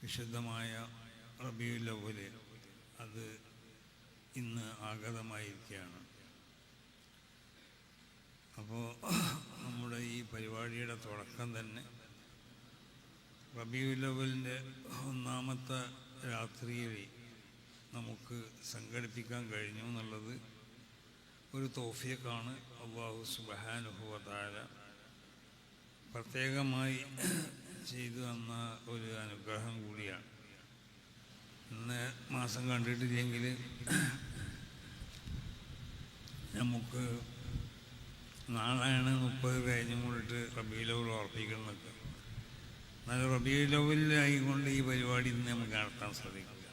വിശുദ്ധമായ റബീഉൽ അവ്വൽ അത് ഇന്ന് ആഗതമായിരിക്കുകയാണ്. അപ്പോൾ നമ്മുടെ ഈ പരിപാടിയുടെ തുടക്കം തന്നെ റബീഉൽ അവ്വലിൻ്റെ ഒന്നാമത്തെ രാത്രിയിൽ നമുക്ക് സംഘടിപ്പിക്കാൻ കഴിഞ്ഞു എന്നുള്ളത് ഒരു തൗഫീഖാണ്. അല്ലാഹു സുബ്ഹാനഹു വ തആല പ്രത്യേകമായി ചെയ്തു തന്ന ഒരു അനുഗ്രഹം കൂടിയാണ്. ഇന്ന് മാസം കണ്ടിട്ടില്ലെങ്കിൽ നമുക്ക് നാളെയാണ് 30 കഴിഞ്ഞും കൊണ്ടിട്ട് റബീഉൽ അവ്വൽ ഓർപ്പിക്കുന്നതൊക്കെ. എന്നാലും റബീഉൽ അവ്വലിലായിക്കൊണ്ട് ഈ പരിപാടി ഇന്ന് നമുക്ക് നടത്താൻ സാധിക്കില്ല.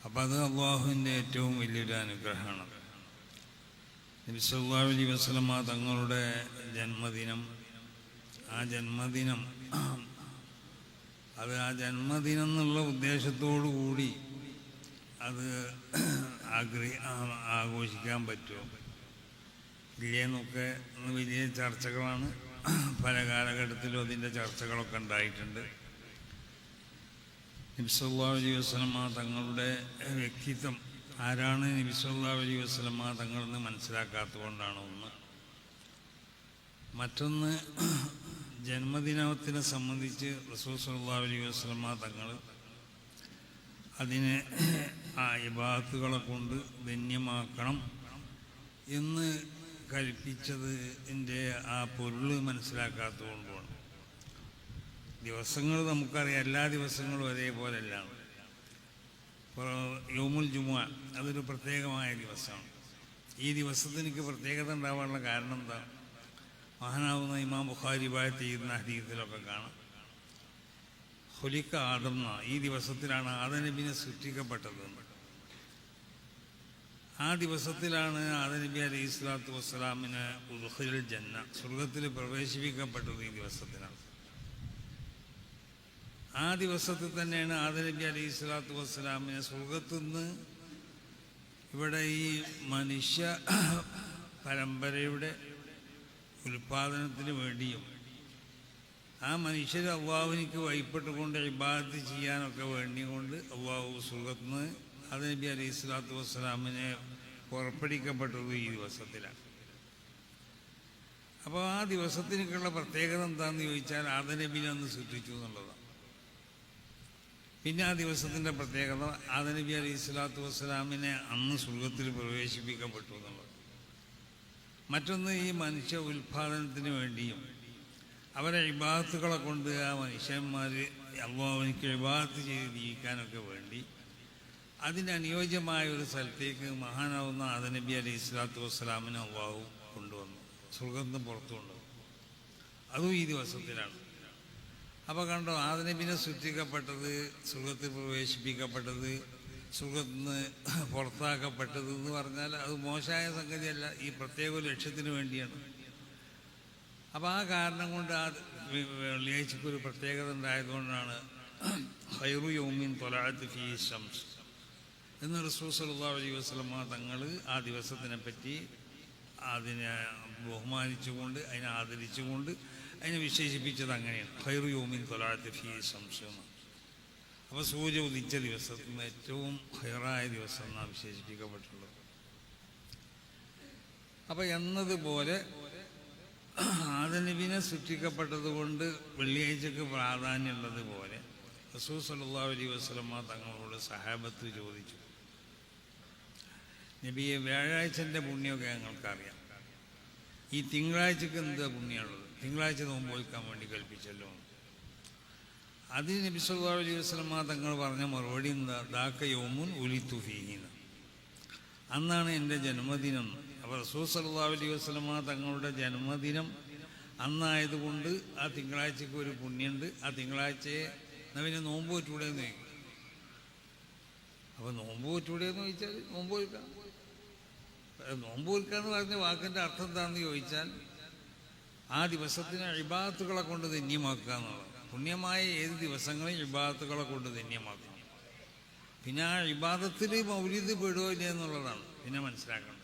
അപ്പം അത് അല്ലാഹുവിൻ്റെ ഏറ്റവും വലിയൊരു അനുഗ്രഹമാണ്. നബി സല്ലല്ലാഹു അലൈഹി വസല്ലമ തങ്ങളുടെ ജന്മദിനം, ആ ജന്മദിനം എന്നുള്ള ഉദ്ദേശത്തോടു കൂടി അത് ആഘോഷിക്കാൻ പറ്റുമോ ഇല്ലേന്നൊക്കെ വലിയ ചർച്ചകളാണ്. പല കാലഘട്ടത്തിലും അതിൻ്റെ ചർച്ചകളൊക്കെ ഉണ്ടായിട്ടുണ്ട്. നബി സല്ലല്ലാഹു അലൈഹി വസല്ലമ തങ്ങളുടെ വ്യക്തിത്വം ആരാണ് നബി സല്ലല്ലാഹു അലൈഹി വസല്ലമ തങ്ങളെന്ന് മനസ്സിലാക്കാത്തതുകൊണ്ടാണ് ഒന്ന്. മറ്റൊന്ന്, ജന്മദിനത്തിനെ സംബന്ധിച്ച് റസൂൽ സല്ലല്ലാഹു അലൈഹി വസല്ലമ തങ്ങൾ അതിനെ ആ ഇബാദത്തുകളെ കൊണ്ട് ധന്യമാക്കണം എന്ന് കൽപ്പിച്ചതിൻ്റെ ആ പൊരുൾ മനസ്സിലാക്കാത്തതുകൊണ്ടാണ്. ദിവസങ്ങൾ നമുക്കറിയാം, എല്ലാ ദിവസങ്ങളും ഒരേപോലെയല്ല. ഇപ്പോൾ യൗമുൽ ജുമുഅ അതൊരു പ്രത്യേകമായ ദിവസമാണ്. ഈ ദിവസത്തിനൊക്കെ പ്രത്യേകത ഉണ്ടാവാനുള്ള കാരണം എന്താ? മഹാനാവുന്ന ഇമാം ബുഖാരി റിവായത്ത് ചെയ്യുന്ന ഹദീസിലൊക്കെ കാണാം, ഖുലിഖ ആദം, ഈ ദിവസത്തിലാണ് ആദം നബിനെ സൃഷ്ടിക്കപ്പെട്ടതെന്ന്. ആ ദിവസത്തിലാണ് ആദം നബി അലൈഹി സ്വലാത്തു വസ്സലാമിന് ഉദ്ഖിലൽ ജന്ന, സ്വർഗത്തിൽ പ്രവേശിപ്പിക്കപ്പെട്ടത് ഈ ദിവസത്തിലാണ്. ആ ദിവസത്തിൽ തന്നെയാണ് ആദം നബി അലൈഹി സ്വലാത്തു വസ്സലാമിനെ സ്വർഗത്തു നിന്ന് ഇവിടെ ഈ മനുഷ്യ പരമ്പരയുടെ ഉൽപാദനത്തിന് വേണ്ടിയും ആ മനുഷ്യർ അള്ളാഹുവിനിക്ക് വഴിപ്പെട്ടുകൊണ്ട് ഇബാദത്ത് ചെയ്യാനൊക്കെ വേണ്ടി കൊണ്ട് അള്ളാഹു സുഖത്ത് നിന്ന് ആദം നബി അലൈഹി സ്വലാത്തു വസ്സലാമിനെ പുറപ്പെടുവിക്കപ്പെട്ടത് ഈ ദിവസത്തിലാണ്. അപ്പോൾ ആ ദിവസത്തിനൊക്കെയുള്ള പ്രത്യേകത എന്താണെന്ന് ചോദിച്ചാൽ ആദം നബിനെ അന്ന് സൃഷ്ടിച്ചു എന്നുള്ളതാണ്. പിന്നെ ആ ദിവസത്തിൻ്റെ പ്രത്യേകത ആദം നബി അലൈഹി സ്വലാത്തു വസ്സലാമിനെ അന്ന് സ്വർഗത്തിൽ പ്രവേശിപ്പിക്കപ്പെട്ടു എന്നുള്ളത്. മറ്റൊന്ന്, ഈ മനുഷ്യ ഉൽപാദനത്തിന് വേണ്ടിയും അവരെ ഇബാദത്തുകളെ കൊണ്ട് ആ മനുഷ്യന്മാർ അള്ളാഹുവിനിക്ക് ഇബാദത്ത് ചെയ്ത് ജീവിക്കാനൊക്കെ വേണ്ടി അതിനനുയോജ്യമായ ഒരു സ്ഥലത്തേക്ക് മഹാനാവുന്ന ആദം നബി അലൈഹി സ്വലാത്തു വസ്സലാമിനെ അള്ളാഹു കൊണ്ടുവന്നു, സ്വർഗത്തിന് പുറത്തു കൊണ്ടുവന്നു. അതും ഈ ദിവസത്തിലാണ്. അപ്പോൾ കണ്ടോ, ആദം നബിനെ സൃഷ്ടിക്കപ്പെട്ടത്, സ്വർഗത്തിൽ പ്രവേശിപ്പിക്കപ്പെട്ടത്, സുഖത്ത് നിന്ന് പുറത്താക്കപ്പെട്ടത് എന്ന് പറഞ്ഞാൽ അത് മോശമായ സംഗതിയല്ല, ഈ പ്രത്യേക ഒരു ലക്ഷ്യത്തിന് വേണ്ടിയാണ്. അപ്പോൾ ആ കാരണം കൊണ്ട് ആ വെള്ളിയാഴ്ചക്കൊരു പ്രത്യേകത ഉണ്ടായതുകൊണ്ടാണ് ഖൈറു യൗമിൻ ത്വലഅത് ഫീഹി ശംസ് എന്ന് റസൂൽ സല്ലല്ലാഹു അലൈഹി വസല്ലമ തങ്ങൾ ആ ദിവസത്തിനെ പറ്റി അതിനെ ബഹുമാനിച്ചുകൊണ്ട് അതിനെ ആദരിച്ചുകൊണ്ട് അതിനെ വിശേഷിപ്പിച്ചത് അങ്ങനെയാണ്, ഖൈറു യൗമിൻ ത്വലഅത് ഫീഹി ശംസ് എന്ന്. അപ്പോൾ സൂര്യ ഉദിച്ച ദിവസത്തിൽ നിന്ന് ഏറ്റവും ഹൈറായ ദിവസം എന്നാണ് വിശേഷിപ്പിക്കപ്പെട്ടുള്ളത്. അപ്പോൾ എന്നതുപോലെ ആദം നബിനെ സൃഷ്ടിക്കപ്പെട്ടത് കൊണ്ട് വെള്ളിയാഴ്ചക്ക് പ്രാധാന്യമുള്ളതുപോലെ റസൂൽ സല്ലല്ലാഹു അലൈഹി വസല്ലമ തങ്ങളോട് സഹാബത്ത് ചോദിച്ചു, നബിയെ വ്യാഴാഴ്ചൻ്റെ പുണ്യമൊക്കെ ഞങ്ങൾക്കറിയാം, ഈ തിങ്കളാഴ്ചക്ക് എന്താ പുണ്യമുള്ളത്? തിങ്കളാഴ്ച നോമ്പ് നോക്കാൻ വേണ്ടി കൽപ്പിച്ചല്ലോ. അതിന് നബി സല്ലല്ലാഹു അലൈഹി വസല്ലമ തങ്ങൾ പറഞ്ഞ മറുപടി എന്താ? ദാക യൗമുൻ ഉലിതു ഫീഹി, അന്നാണ് എൻ്റെ ജന്മദിനം. അപ്പോൾ റസൂൽ സല്ലല്ലാഹു അലൈഹി വസല്ലമ തങ്ങളുടെ ജന്മദിനം അന്നായതുകൊണ്ട് ആ തിങ്കളാഴ്ചക്ക് ഒരു പുണ്യമുണ്ട്. ആ തിങ്കളാഴ്ചയെ പിന്നെ നോമ്പ് പറ്റൂടെയെന്ന് ചോദിക്കും. അപ്പോൾ നോമ്പ് പറ്റൂടെയെന്ന് ചോദിച്ചാൽ നോമ്പ് കൊടുക്കാം. നോമ്പ് കൊടുക്കാന്ന് പറഞ്ഞ വാക്കിൻ്റെ അർത്ഥം എന്താണെന്ന് ചോദിച്ചാൽ ആ ദിവസത്തിന് ഇബാദത്തുകളെ കൊണ്ട് ധന്യമാക്കുക എന്നുള്ളത്. പുണ്യമായ ഏത് ദിവസങ്ങളെയും ഇബാദത്തുകളെ കൊണ്ട് ധന്യമാക്കണം. പിന്നെ ആ ഇബാദത്തിൽ മൗലിദ് പെടുകയോ ഇല്ല എന്നുള്ളതാണ് പിന്നെ മനസ്സിലാക്കണം.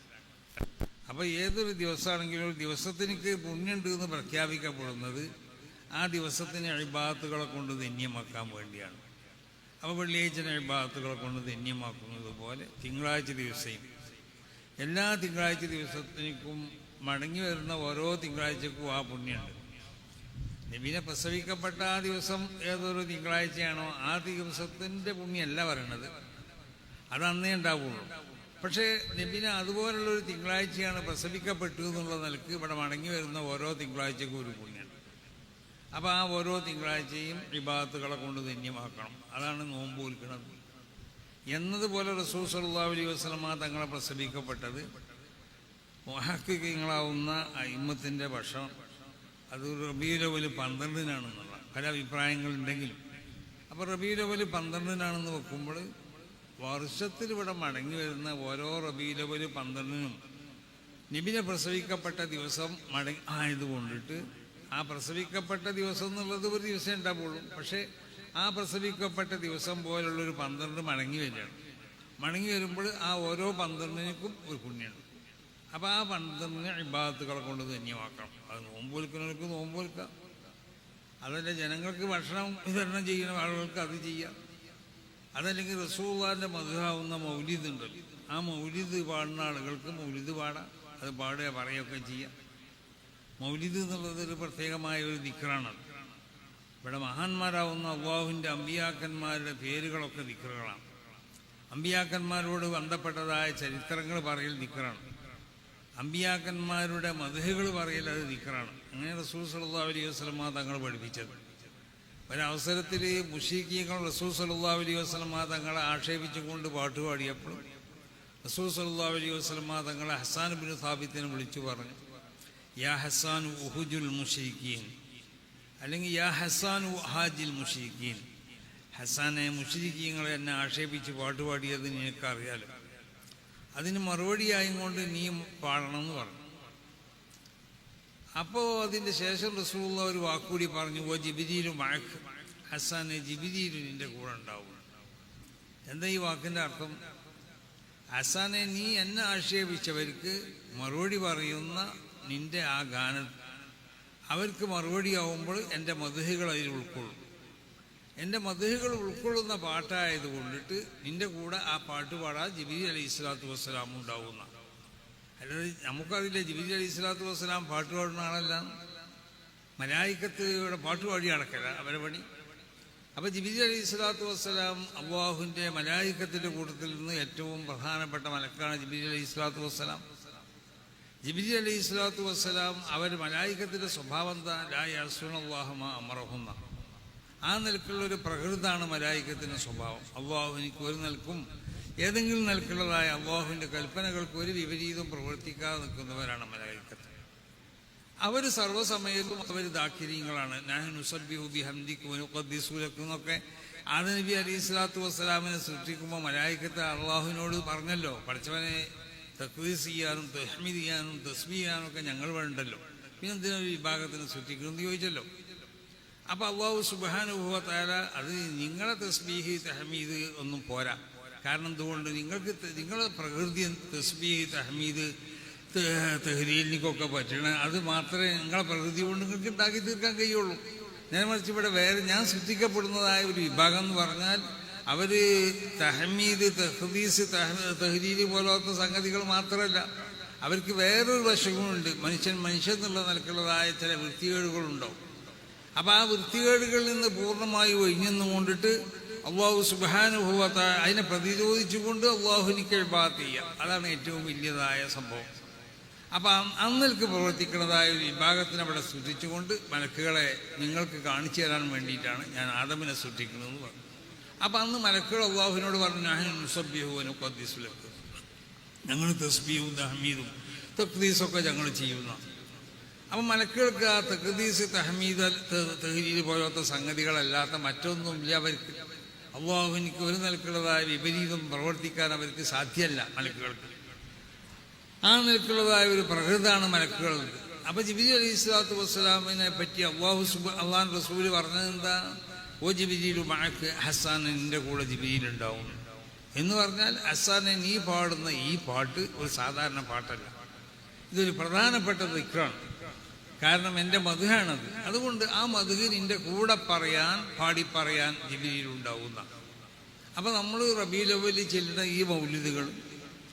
അപ്പോൾ ഏതൊരു ദിവസമാണെങ്കിലും ഒരു ദിവസത്തിനൊക്കെ പുണ്യമുണ്ട് എന്ന് പ്രഖ്യാപിക്കപ്പെടുന്നത് ആ ദിവസത്തിന് ഇബാദത്തുകളെ കൊണ്ട് ധന്യമാക്കാൻ വേണ്ടിയാണ്. അപ്പോൾ വെള്ളിയാഴ്ച ഇബാദത്തുകളെ കൊണ്ട് ധന്യമാക്കുന്നത് പോലെ തിങ്കളാഴ്ച ദിവസവും എല്ലാ തിങ്കളാഴ്ച ദിവസത്തിനും മടങ്ങി വരുന്ന ഓരോ തിങ്കളാഴ്ചക്കും ആ പുണ്യമുണ്ട്. നബിനെ പ്രസവിക്കപ്പെട്ട ആ ദിവസം ഏതൊരു തിങ്കളാഴ്ചയാണോ ആ ദിവസത്തിൻ്റെ പുണ്യമല്ല പറയണത്, അത് അന്നേ ഉണ്ടാവുള്ളൂ. പക്ഷേ നബിനെ അതുപോലുള്ളൊരു തിങ്കളാഴ്ചയാണ് പ്രസവിക്കപ്പെട്ടു എന്നുള്ള നിലക്ക് ഇവിടെ മടങ്ങി വരുന്ന ഓരോ തിങ്കളാഴ്ചക്കും ഒരു പുണ്യമുണ്ട്. അപ്പോൾ ആ ഓരോ തിങ്കളാഴ്ചയും ഇബാദത്തുകളെ കൊണ്ട് ധന്യമാക്കണം. അതാണ് നോമ്പ് നോൽക്കുന്നത്. എന്നതുപോലെ റസൂൽ സല്ലല്ലാഹു അലൈഹി വസല്ലമ തങ്ങളെ പ്രസവിക്കപ്പെട്ടത് മുഹഖിഖീങ്ങളാവുന്ന അയിമ്മത്തിൻ്റെ ഭക്ഷണം അത് റബീഉൽ അവ്വൽ 12-നാണെന്നുള്ള പല അഭിപ്രായങ്ങളുണ്ടെങ്കിലും, അപ്പോൾ റബീഉൽ അവ്വൽ 12-നാണെന്ന് വെക്കുമ്പോൾ വർഷത്തിൽ ഇവിടെ മടങ്ങി വരുന്ന ഓരോ റബീഉൽ അവ്വൽ 12-നും നബിനെ പ്രസവിക്കപ്പെട്ട ദിവസം ആയതുകൊണ്ടിട്ട് ആ പ്രസവിക്കപ്പെട്ട ദിവസം എന്നുള്ളത് ഒരു ദിവസം ഉണ്ടാവുള്ളൂ. പക്ഷേ ആ പ്രസവിക്കപ്പെട്ട ദിവസം പോലുള്ളൊരു 12 മടങ്ങി വരികയാണ്. മടങ്ങി വരുമ്പോൾ ആ ഓരോ 12-നും ഒരു പുണ്യമുണ്ട്. അപ്പോൾ ആ 12-നെ ഇബാദത്തുകളെ കൊണ്ട് ധന്യമാക്കണം. അത് നോമ്പ് വിൽക്കുന്നവർക്ക് നോമ്പ് വിൽക്കാം, അതല്ല ജനങ്ങൾക്ക് ഭക്ഷണം വിതരണം ചെയ്യുന്ന ആളുകൾക്ക് അത് ചെയ്യാം. അതല്ലെങ്കിൽ റസൂലുള്ളാഹിന്റെ മദ്ഹബാവുന്ന മൗലിദ് ഉണ്ടല്ലോ, ആ മൗലിദ് പാടുന്ന ആളുകൾക്ക് മൗലിദ് പാടാം, അത് പാടുക പറയുകയൊക്കെ ചെയ്യാം. മൗലിദ് എന്നുള്ളത് ഒരു പ്രത്യേകമായ ഒരു ദിക്റാണത്. ഇവിടെ മഹാന്മാരാവുന്ന അല്ലാഹുവിൻ്റെ അമ്പിയാക്കന്മാരുടെ പേരുകളൊക്കെ ദിക്റുകളാണ്. അമ്പിയാക്കന്മാരോട് ബന്ധപ്പെട്ടതായ ചരിത്രങ്ങൾ പറയൽ ദിക്റാണ്. അമ്പിയാക്കന്മാരുടെ മദ്ഹുകൾ പറയൽ അത് ദിക്റാണ്. അങ്ങനെ റസൂൽ സല്ലല്ലാഹു അലൈഹി വസല്ലമ തങ്ങൾ പഠിപ്പിച്ചത്. ഒരവസരത്തിൽ മുശ്രിക്കീങ്ങൾ റസൂൽ സല്ലല്ലാഹു അലൈഹി വസല്ലമ തങ്ങളെ ആക്ഷേപിച്ചുകൊണ്ട് പാട്ടുപാടിയപ്പോൾ റസൂൽ സല്ലല്ലാഹു അലൈഹി വസല്ലമ തങ്ങളെ ഹസ്സാൻ ഇബ്നു സാബിത്തിനെ വിളിച്ചു പറഞ്ഞു, യാ ഹസ്സാൻ ഉഹുജുൽ മുശ്രിക്കീൻ, അല്ലെങ്കിൽ യാ ഹസ്സാൻ ഹാജിൽ മുശ്രിക്കീൻ. ഹസ്സാനെ മുശ്രിക്കീങ്ങളെ എന്നെ ആക്ഷേപിച്ച് പാട്ടുപാടിയത് നിനക്കറിയാലോ, അതിന് മറുപടിയായും കൊണ്ട് നീ പാടണം എന്ന് പറഞ്ഞു. അപ്പോൾ അതിൻ്റെ ശേഷം റസൂലുള്ളാഹി ഒരു വാക്കുകൂടി പറഞ്ഞു, ഓ ജിബ്രീലു മഅക്, ഹസ്സാനെ ജിബ്രീലു നിൻ്റെ കൂടെ ഉണ്ടാവും. എന്താ ഈ വാക്കിൻ്റെ അർത്ഥം? ഹസ്സാനെ നീ എന്നെ ആക്ഷേപിച്ചവർക്ക് മറുപടി പറയുന്ന നിൻ്റെ ആ ഗാനം അവർക്ക് മറുപടിയാവുമ്പോൾ എൻ്റെ മദ്ഹുകൾ അതിൽ ഉൾക്കൊള്ളും. എൻ്റെ മദ്ഹുകൾ ഉൾക്കൊള്ളുന്ന പാട്ടായത് കൊണ്ടിട്ട് നിൻ്റെ കൂടെ ആ പാട്ട് പാടാൻ ജിബ്രീൽ അലൈഹി സ്വലാത്തു വസ്സലാം ഉണ്ടാവുന്ന. അല്ലാതെ നമുക്കറിയില്ല ജിബ്രീൽ അലൈഹി സ്വലാത്തു വസ്സലാം പാട്ട് പാടുന്ന ആളല്ല, മലായിക്കത്ത് ഇവിടെ പാട്ട് പാടി നടക്കല അവരെ പണി. അപ്പോൾ ജിബ്രീൽ അലൈഹി സ്വലാത്തു വസ്സലാം അല്ലാഹുവിൻ്റെ മലായിക്കത്തിൻ്റെ കൂട്ടത്തിൽ നിന്ന് ഏറ്റവും പ്രധാനപ്പെട്ട മലക്കാണ് ജിബ്രീൽ അലൈഹി സ്വലാത്തു വസ്സലാം. ജിബ്രീൽ അലൈഹി സ്വലാത്തു വസ്സലാം അവർ മലായിക്കത്തിൻ്റെ സ്വഭാവം എന്താ? ലാ യഅ്സുനല്ലാഹ മാ അമറഹുന്ന. ആ നിലക്കുള്ളൊരു പ്രകൃതാണ് മലായിക്കത്തിൻ്റെ സ്വഭാവം. അള്ളാഹു എനിക്ക് ഒരു നിൽക്കും ഏതെങ്കിലും നിലക്കുള്ളതായ അള്ളാഹുവിൻ്റെ കൽപ്പനകൾക്ക് ഒരു വിപരീതം പ്രവർത്തിക്കാതെ നിൽക്കുന്നവരാണ് മലായിക്കത്ത്. അവർ സർവ്വസമയത്തും അവർ ദാക്കിരീങ്ങളാണ്. നഹ്നു നുസബ്ബിഹു ബിഹംദിക വനുഖദ്ദിസു ലക എന്നൊക്കെ ആദം നബി അലൈഹി സ്വലാത്തു വസ്സലാമിനെ സൃഷ്ടിക്കുമ്പോൾ മലായിക്കത്ത് അള്ളാഹുവിനോട് പറഞ്ഞല്ലോ, പഠിച്ചവനെ തഖ്ദീസ് ചെയ്യാനും തഹ്മീദ് ചെയ്യാനും തസ്ബീഹ് ചെയ്യാനും ഒക്കെ ഞങ്ങൾ വേണ്ടല്ലോ, പിന്നെ എന്തിനൊരു വിഭാഗത്തിന് സൃഷ്ടിക്കുമെന്ന് ചോദിച്ചല്ലോ. അപ്പോൾ അല്ലാഹു സുബ്ഹാനഹു വ തആല അത് നിങ്ങളെ തസ്ബീഹ് തഹ്മീദ് ഒന്നും പോരാ. കാരണം എന്തുകൊണ്ട്? നിങ്ങളുടെ പ്രകൃതി തസ്ബീഹ് തഹ്മീദ് തഹ്ലീലിനൊക്കെ പറ്റണ അത് മാത്രമേ നിങ്ങളെ പ്രകൃതി കൊണ്ട് നിങ്ങൾക്ക് ഉണ്ടാക്കി തീർക്കാൻ കഴിയുള്ളൂ. നേരെ മറിച്ച് ഇവിടെ വേറെ ഞാൻ സൃഷ്ടിക്കപ്പെടുന്നതായ ഒരു വിഭാഗം എന്ന് പറഞ്ഞാൽ അവർ തഹ്മീദ് തഖ്ദീസ് തഹ്ലീല് പോലത്തെ സംഗതികൾ മാത്രമല്ല, അവർക്ക് വേറൊരു വശങ്ങളുണ്ട്. മനുഷ്യൻ എന്നുള്ള നിലക്കുള്ളതായ ചില വൃത്തികേടുകളുണ്ടാവും. അപ്പോൾ ആ വൃത്തികേടുകളിൽ നിന്ന് പൂർണ്ണമായി ഒഴിഞ്ഞെന്ന് കൊണ്ടിട്ട് അല്ലാഹു സുബ്ഹാനഹു വ തആല അതിനെ പ്രതിരോധിച്ചുകൊണ്ട് അല്ലാഹുവിനിക്ക് ഇബാദത്ത് ചെയ്യാം. അതാണ് ഏറ്റവും വലിയതായ സംഭവം. അപ്പം അന്നിൽക്ക് പ്രവർത്തിക്കുന്നതായ ഒരു വിഭാഗത്തിനെ അവിടെ സൃഷ്ടിച്ചുകൊണ്ട് മലക്കുകളെ നിങ്ങൾക്ക് കാണിച്ചു തരാൻ വേണ്ടിയിട്ടാണ് ഞാൻ ആദമിനെ സൃഷ്ടിക്കുന്നതെന്ന് പറഞ്ഞു. അപ്പം അന്ന് മലക്കുകൾ അല്ലാഹുവിനോട് പറഞ്ഞു, നഹ്നു നുസബ്ബിഹു വനുഖദ്ദിസു ലക, ഞങ്ങൾ തസ്ബീഹും തഹ്മീദും തഖ്ദീസൊക്കെ ഞങ്ങൾ ചെയ്യുന്ന. അപ്പം മലക്കുകൾക്ക് ആ തഖ്ദീസ് തഹ്മീദ് തഹ്ലീൽ പോലത്തെ സംഗതികളല്ലാത്ത മറ്റൊന്നുമില്ല അവർക്ക്. അല്ലാഹുവിനിക്ക് ഒരു നിലക്കുള്ളതായ വിപരീതം പ്രവർത്തിക്കാൻ അവർക്ക് സാധ്യമല്ല മലക്കുകൾക്ക്. ആ നിലക്കുള്ളതായ ഒരു പ്രകൃതാണ് മലക്കുകളുണ്ട്. അപ്പോൾ ജിബ്രീൽ അലൈഹി സ്വലാത്തു വസ്സലാമിനെ പറ്റി അള്ളാഹു റസൂൽ പറഞ്ഞത് എന്താ? ഓ ജിബ്രീലു മഅക്, ഹസ്സാൻ നിൻ്റെ കൂടെ ജിബ്രീൽ ഉണ്ടാവും എന്ന് പറഞ്ഞാൽ ഹസ്സാനെ നീ പാടുന്ന ഈ പാട്ട് ഒരു സാധാരണ പാട്ടല്ല, ഇതൊരു പ്രധാനപ്പെട്ട ദിക്റാണ്. കാരണം എൻ്റെ മധുഹാണത്. അതുകൊണ്ട് ആ മധു നിൻ്റെ കൂടെ പറയാൻ പാടിപ്പറയാൻ ജിബിരിയിലുണ്ടാവുന്ന. അപ്പം നമ്മൾ റബീഉൽ അവ്വലിൽ ചെല്ലുന്ന ഈ മൗലിദുകളും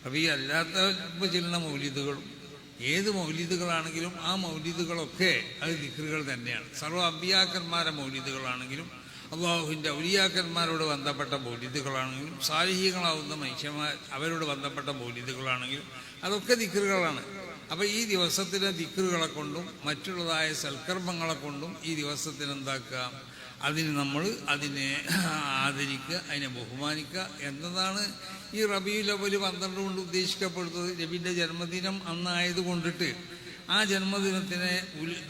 റബീ അല്ലാത്ത ചെല്ലുന്ന മൗലിദുകളും ഏത് മൗലിദുകളാണെങ്കിലും ആ മൗലിദുകളൊക്കെ അത് ദിക്റുകൾ തന്നെയാണ്. സർവ്വ അമ്പിയാക്കന്മാരെ മൗലിദുകളാണെങ്കിലും അള്ളാഹുവിൻ്റെ ഔലിയാക്കന്മാരോട് ബന്ധപ്പെട്ട മൗലിദുകളാണെങ്കിലും സാലിഹീകളാവുന്ന മനുഷ്യന്മാർ അവരോട് ബന്ധപ്പെട്ട മൗലിദുകളാണെങ്കിലും അതൊക്കെ ദിക്റുകളാണ്. അപ്പോൾ ഈ ദിവസത്തിലെ ദിക്റുകളെ കൊണ്ടും മറ്റുള്ളതായ സൽക്കർമ്മങ്ങളെ കൊണ്ടും ഈ ദിവസത്തിനെന്താക്കുക, അതിനെ ആദരിക്കുക, അതിനെ ബഹുമാനിക്കുക എന്നതാണ് ഈ റബീഉൽ അവ്വൽ 12 കൊണ്ട് ഉദ്ദേശിക്കപ്പെടുന്നത്. നബിൻ്റെ ജന്മദിനം അന്നായത് കൊണ്ടിട്ട് ആ ജന്മദിനത്തിനെ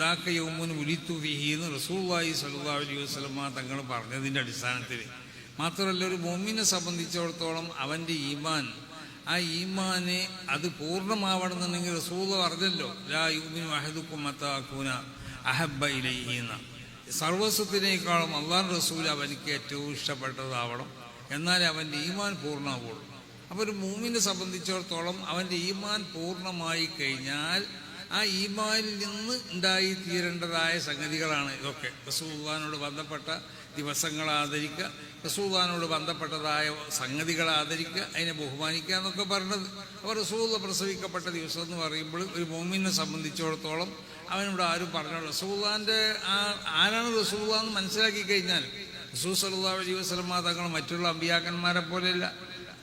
ദാക്ക യൗമുൻ ഉലിത്തു ഫീഹി എന്ന് റസൂലുള്ളാഹി സ്വല്ലല്ലാഹു അലൈഹി വസല്ലമ തങ്ങൾ പറഞ്ഞതിൻ്റെ അടിസ്ഥാനത്തിൽ മാത്രമല്ല, ഒരു മുഅ്മിനെ സംബന്ധിച്ചിടത്തോളം അവൻ്റെ ഈമാൻ, ആ ഈമാനെ അത് പൂർണ്ണമാവണമെന്നുണ്ടെങ്കിൽ റസൂൽ പറഞ്ഞല്ലോ, ലാ യുമിനു അഹദുക്കും ഹത്താ അകൂന അഹബ്ബ ഇലൈഹി എന്ന. സർവസ്വത്തിനേക്കാളും അള്ളാഹു റസൂൽ അവനിക്ക് ഏറ്റവും ഇഷ്ടപ്പെട്ടതാവണം, എന്നാലേ അവൻ്റെ ഈമാൻ പൂർണ്ണമാവുള്ളൂ. അപ്പോൾ ഒരു മുഅ്മിനെ സംബന്ധിച്ചിടത്തോളം അവൻ്റെ ഈമാൻ പൂർണ്ണമായി കഴിഞ്ഞാൽ ആ ഈമാനിൽ നിന്ന് ഉണ്ടായി തീരേണ്ടതായ സംഗതികളാണ് ഇതൊക്കെ. റസൂലുള്ളാഹിനോട് ബന്ധപ്പെട്ട ദിവസങ്ങൾ ആദരിക്കുക, റസൂലുള്ളാഹിനോട് ബന്ധപ്പെട്ടതായ സംഗതികൾ ആദരിക്കുക, അതിനെ ബഹുമാനിക്കുക എന്നൊക്കെ പറഞ്ഞത്. അപ്പോൾ റസൂലുള്ളാഹി പ്രസവിക്കപ്പെട്ട ദിവസം എന്ന് പറയുമ്പോൾ ഒരു മുഅ്മിനെ സംബന്ധിച്ചിടത്തോളം അവനോട് ആരും പറഞ്ഞു റസൂലുള്ളാഹിൻ്റെ ആരാണ് റസൂലുള്ളാഹി എന്ന് മനസ്സിലാക്കി കഴിഞ്ഞാൽ റസൂൽ സല്ലല്ലാഹു അലൈഹി വസല്ലമ തങ്ങൾ മറ്റുള്ള അമ്പിയാക്കന്മാരെ പോലെയല്ല.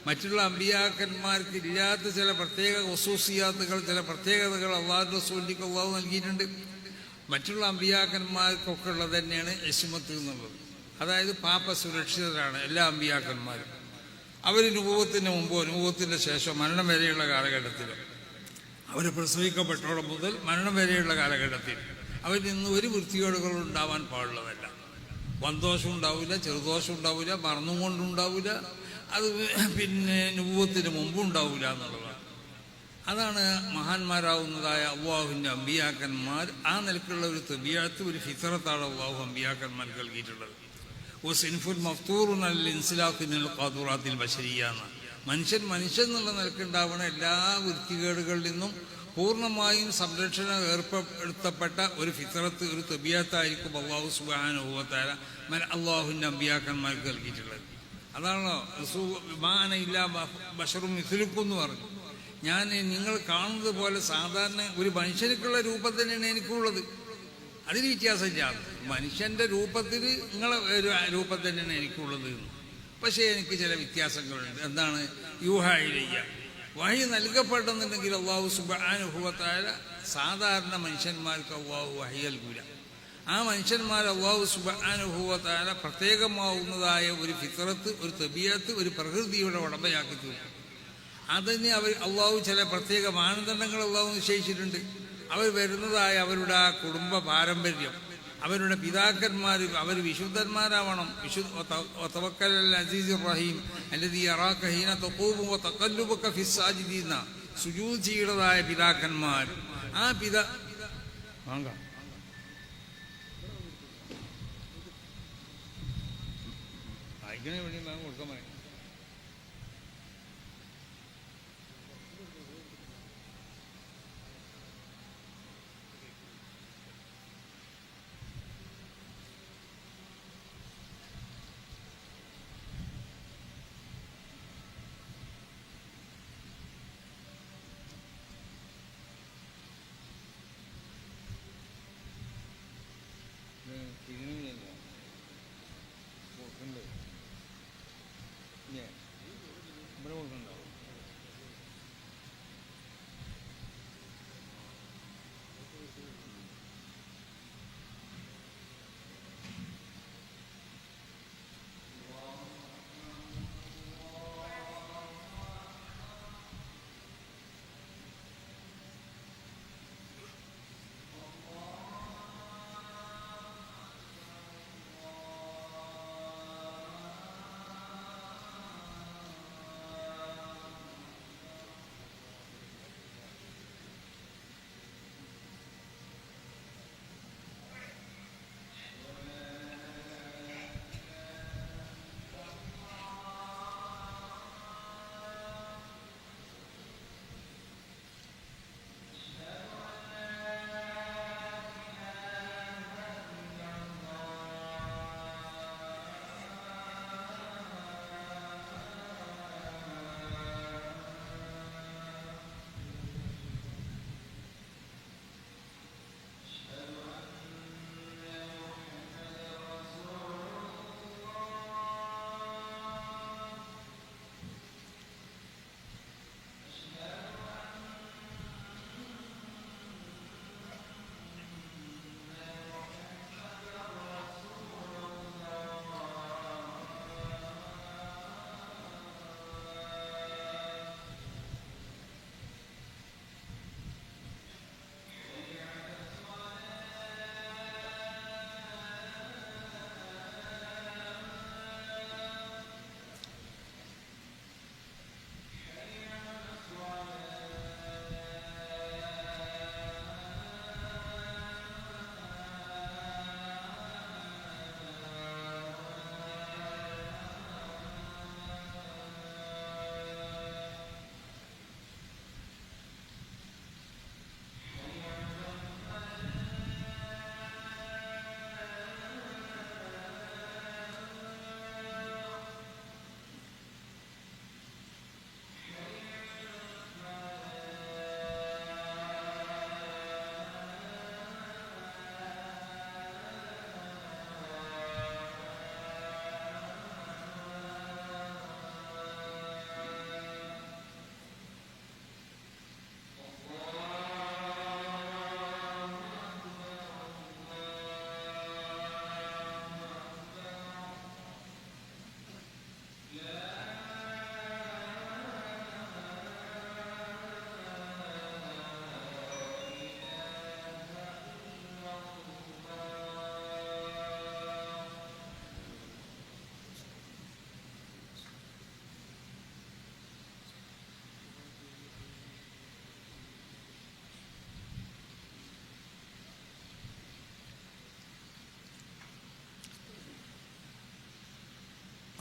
മറ്റുള്ള അമ്പിയാക്കന്മാർക്ക് ഇല്ലാത്ത ചില പ്രത്യേക ഖുസൂസിയാത്തുകൾ, ചില പ്രത്യേകതകൾ അള്ളാഹു റസൂലിക്ക് അള്ളാഹു നൽകിയിട്ടുണ്ട്. മറ്റുള്ള അമ്പിയാക്കന്മാർക്കൊക്കെ ഉള്ളത് തന്നെയാണ് ഇസ്മത്ത് എന്നുള്ളത്. അതായത് പാപ സുരക്ഷിതരാണ് എല്ലാ അമ്പിയാക്കന്മാരും. അവർ നുബുവത്തിന് മുമ്പോ നുബുവത്തിൻ്റെ ശേഷം മരണം വരെയുള്ള കാലഘട്ടത്തിൽ, അവർ പ്രസവിക്കപ്പെട്ടോളം മുതൽ മരണം വരെയുള്ള കാലഘട്ടത്തിൽ അവരിൽ നിന്ന് ഒരു വൃത്തികേടുകളും ഉണ്ടാവാൻ പാടുള്ളതല്ല. വൻദോഷം ഉണ്ടാവില്ല, ചെറുദോഷം ഉണ്ടാവില്ല, മറന്നും കൊണ്ടുണ്ടാവില്ല, അത് പിന്നെ നുബുവത്തിന് മുമ്പും ഉണ്ടാവില്ല എന്നുള്ളതാണ്. അതാണ് മഹാന്മാരാവുന്നതായ അള്ളാഹുവിൻ്റെ അമ്പിയാക്കന്മാർ. ആ നിലക്കുള്ള ഒരു തബിയത്ത്, ഒരു ഫിത്രത്താണ് അള്ളാഹു അമ്പിയാക്കന്മാർക്ക് നൽകിയിട്ടുള്ളത്. ഓ സിൻഫുൽ മഫ്തൂറുൻ അൽ ഇൻസിലാഖിനിൽ ഖാദുറാത്തിൽ ബശരിയ എന്ന. മനുഷ്യൻ എന്നുള്ള നിലക്കുണ്ടാവുന്ന എല്ലാ വൃത്തികേടുകളിൽ നിന്നും പൂർണ്ണമായും സംരക്ഷണം ഏർപ്പെടുത്തപ്പെട്ട ഒരു ഫിത്രത്ത്, ഒരു തബിയത്തായിരിക്കും അള്ളാഹു സുബ്ഹാനഹു വ തആല അള്ളാഹുവിൻ്റെ അമ്പിയാക്കന്മാർക്ക് നൽകിയിട്ടുള്ളത്. അതാണല്ലോ മാന ഇല്ലാ ബശറും മിസ്ലുക്കും എന്ന് പറഞ്ഞു. ഞാൻ നിങ്ങൾ കാണുന്നത് പോലെ സാധാരണ ഒരു മനുഷ്യർക്കുള്ള രൂപം തന്നെയാണ് എനിക്കുള്ളത്, അതിന് വ്യത്യാസമില്ല. മനുഷ്യൻ്റെ രൂപത്തിൽ നിങ്ങളെ ഒരു രൂപം തന്നെയാണ് എനിക്കുള്ളത്. പക്ഷേ എനിക്ക് ചില വ്യത്യാസങ്ങളുണ്ട്. എന്താണ്? യൂഹാ ഇലയ്യ, വഹി നൽകപ്പെടുന്നുണ്ടെങ്കിൽ അള്ളാഹു സുബ്ഹാനഹു വ തആല സാധാരണ മനുഷ്യന്മാർക്ക് അള്ളാഹു വഹി നൽകൂല. ആ മനുഷ്യന്മാർ അള്ളാഹു സുബ്ഹാനഹു വ തആല പ്രത്യേകമാവുന്നതായ ഒരു ഫിത്രത്ത്, ഒരു തബിയത്ത്, ഒരു പ്രകൃതിയുടെ ഉടമയാക്കി തീർക്കും. അതിന് അള്ളാഹു ചില പ്രത്യേക മാനദണ്ഡങ്ങൾ അള്ളാഹു നിശ്ചയിച്ചിട്ടുണ്ട്. അവർ വരുന്നതായ അവരുടെ ആ കുടുംബ പാരമ്പര്യം, അവരുടെ പിതാക്കന്മാർ, അവർ വിശുദ്ധന്മാരാവണം. തവക്കൽ അൽ അസീസുർ റഹീം അല്ലദീ യറാക ഹീന തഖൂമു വ തഖല്ലുബക ഫിസ്സാജിദീന. സുജൂദ് ചെയ്യുന്നതായ പിതാക്കന്മാർ, ആ വായിക്കണേ വേണ്ടി കൊടുക്കാൻ പറയും.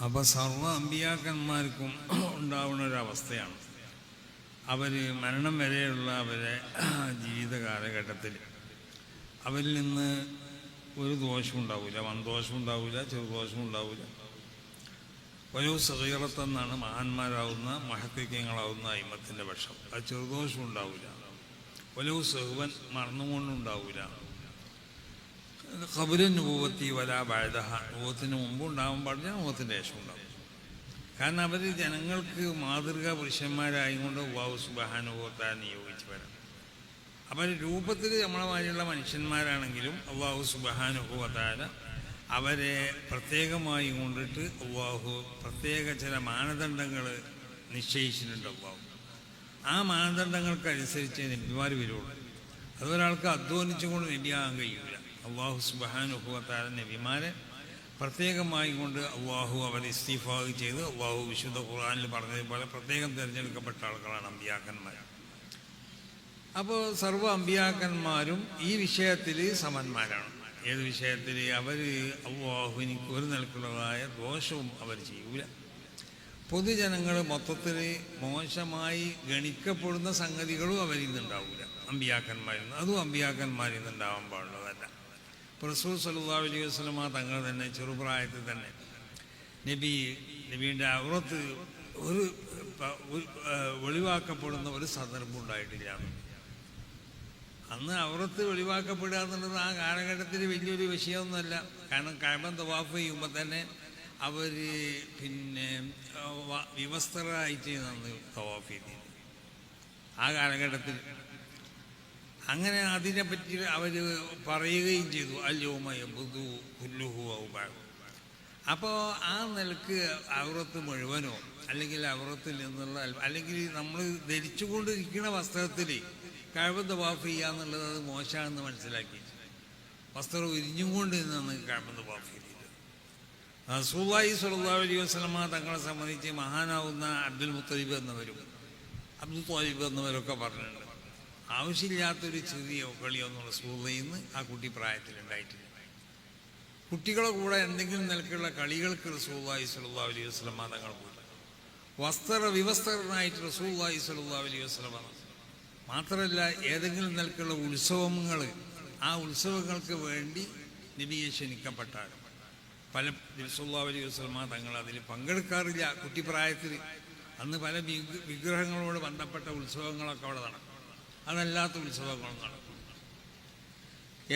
അപ്പോൾ സർവ്വ അമ്പിയാക്കന്മാർക്കും ഉണ്ടാവുന്ന ഒരവസ്ഥയാണ്. അവർ മരണം വരെയുള്ള അവരെ ജീവിത കാലഘട്ടത്തിൽ അവരിൽ നിന്ന് ഒരു ദോഷവും ഉണ്ടാവില്ല, വൻദോഷവും ഉണ്ടാവില്ല, ചെറുദോഷവും ഉണ്ടാവില്ല. ഓരോ സഹീറത്തെന്നാണ് മഹാന്മാരാവുന്ന മഹത്വജ്ഞങ്ങളാവുന്ന അയിമത്തിൻ്റെ പക്ഷം. അത് ചെറുദോഷവും ഉണ്ടാവില്ല. ഓരോ സഹുവൻ മറന്നുകൊണ്ടുണ്ടാവില്ല. ഖബറുൻ നുബുവത്തി വലാ ബഅദഹ, നുബുവത്തിന് മുമ്പ് ഉണ്ടാവാൻ പാടില്ല, നുബുവത്തിൻ്റെ ശേഷം ഉണ്ടാവും. കാരണം അവർ ജനങ്ങൾക്ക് മാതൃകാ പുരുഷന്മാരായതുകൊണ്ട് അല്ലാഹു സുബ്ഹാനഹു വ തആല നിയോഗിച്ചവരാണ്. അവർ രൂപത്തിൽ നമ്മളെ മാതിരിയുള്ള മനുഷ്യന്മാരാണെങ്കിലും അല്ലാഹു സുബ്ഹാനഹു വ തആല അവരെ പ്രത്യേകമായി കൊണ്ടിട്ട് അല്ലാഹു പ്രത്യേക ചില മാനദണ്ഡങ്ങൾ നിശ്ചയിച്ചിട്ടുണ്ട്. അല്ലാഹു ആ മാനദണ്ഡങ്ങൾക്കനുസരിച്ച് നബിമാർ വരുള്ളൂ. അതൊരാൾക്ക് അധ്വാനിച്ചുകൊണ്ട് നബിയാകാൻ കഴിയില്ല. അല്ലാഹു സുബ്ഹാനഹു വ തആല നബിമാരെ പ്രത്യേകമായി കൊണ്ട് അല്ലാഹു അവരെ ഇസ്തിഫാ ചെയ്ത് അല്ലാഹു വിശുദ്ധ ഖുർആനിൽ പറഞ്ഞതുപോലെ പ്രത്യേകം തിരഞ്ഞെടുക്കപ്പെട്ട ആളുകളാണ് അമ്പിയാക്കന്മാർ. അപ്പോൾ സർവ്വ അമ്പിയാക്കന്മാരും ഈ വിഷയത്തിൽ സമന്മാരാണ്. ഏത് വിഷയത്തിൽ? അവർ അല്ലാഹുവിനിക്ക് ഒരു നിലക്കുള്ളതായ ദോഷവും അവർ ചെയ്യൂല. പൊതുജനങ്ങൾ മൊത്തത്തിൽ മോശമായി ഗണിക്കപ്പെടുന്ന സംഗതികളും അവരിൽ നിന്നുണ്ടാവില്ല അമ്പിയാക്കന്മാരിൽ നിന്ന്. അതും അമ്പിയാക്കന്മാരിൽ നിന്നുണ്ടാവാൻ പാടുള്ളതല്ല. റസൂൽ സല്ലല്ലാഹു അലൈഹി വസല്ലമ തങ്ങൾ തന്നെ ചെറുപ്രായത്തിൽ തന്നെ നബിയുടെ ഔറത്ത് ഒരു വെളിവാക്കപ്പെടുന്ന ഒരു സന്ദർഭം ഉണ്ടായിട്ടില്ല. അന്ന് ഔറത്ത് വെളിവാക്കപ്പെടുക എന്നുള്ളത് ആ കാലഘട്ടത്തിൽ വലിയൊരു വിഷയമൊന്നുമല്ല. കാരണം കഅബ തവാഫ് ചെയ്യുമ്പോൾ തന്നെ അവർ വിവസ്ത്രരായിട്ട് അന്ന് തവാഫ് ചെയ്തിരുന്നു ആ കാലഘട്ടത്തിൽ. അങ്ങനെ അതിനെപ്പറ്റി അവർ പറയുകയും ചെയ്തു, അൽയൗമ യബ്ദു കുല്ലുഹു ഔ ബഅദ്. അപ്പോൾ ആ നിലക്ക് ഔറത്ത് മുഴുവനോ അല്ലെങ്കിൽ ഔറത്തിൽ നിന്നുള്ള അല്ലെങ്കിൽ നമ്മൾ ധരിച്ചുകൊണ്ടിരിക്കുന്ന വസ്ത്രത്തിൽ കഅബ തവാഫ് ചെയ്യുക എന്നുള്ളത് അത് മോശമാണെന്ന് മനസ്സിലാക്കി വസ്ത്രം ഉരിഞ്ഞുകൊണ്ട് നിന്നാണ് കഅബ തവാഫ് ചെയ്തത്. റസൂലുള്ളാഹി സ്വല്ലല്ലാഹു അലൈഹി വസല്ലമ തങ്ങളെ സംബന്ധിച്ച് മഹാനാവുന്ന അബ്ദുൽ മുത്തലിബ് എന്നവരും അബ്ദുൽ ത്വാലിബ് എന്നവരൊക്കെ പറഞ്ഞിട്ടുണ്ട്, ആവശ്യമില്ലാത്തൊരു ചെറിയ കളിയൊന്നും റസൂലുള്ളാഹിയിൽ നിന്ന് ആ കുട്ടി പ്രായത്തിലുണ്ടായിട്ടില്ല. കുട്ടികളെ കൂടെ എന്തെങ്കിലും നിലക്കുള്ള കളികൾക്ക് റസൂലുള്ളാഹി സ്വല്ലല്ലാഹു അലൈഹി വസല്ലമ തങ്ങൾ പോയി. വിവസ്ത്രനായിട്ട് റസൂലുള്ളാഹി സ്വല്ലല്ലാഹു അലൈഹി വസല്ലമ. മാത്രമല്ല ഏതെങ്കിലും നിലക്കുള്ള ഉത്സവങ്ങൾ, ആ ഉത്സവങ്ങൾക്ക് വേണ്ടി നബിയെ ക്ഷണിക്കപ്പെട്ടാൽ പല റസൂലുള്ളാഹി അലൈഹി വസല്ലമ തങ്ങൾ അതിൽ പങ്കെടുക്കാറില്ല. കുട്ടിപ്രായത്തിൽ അന്ന് പല വിഗ്രഹങ്ങളോട് ബന്ധപ്പെട്ട ഉത്സവങ്ങളൊക്കെ അവിടെ നടക്കും, അതല്ലാത്ത ഉത്സവങ്ങളും നടക്കും.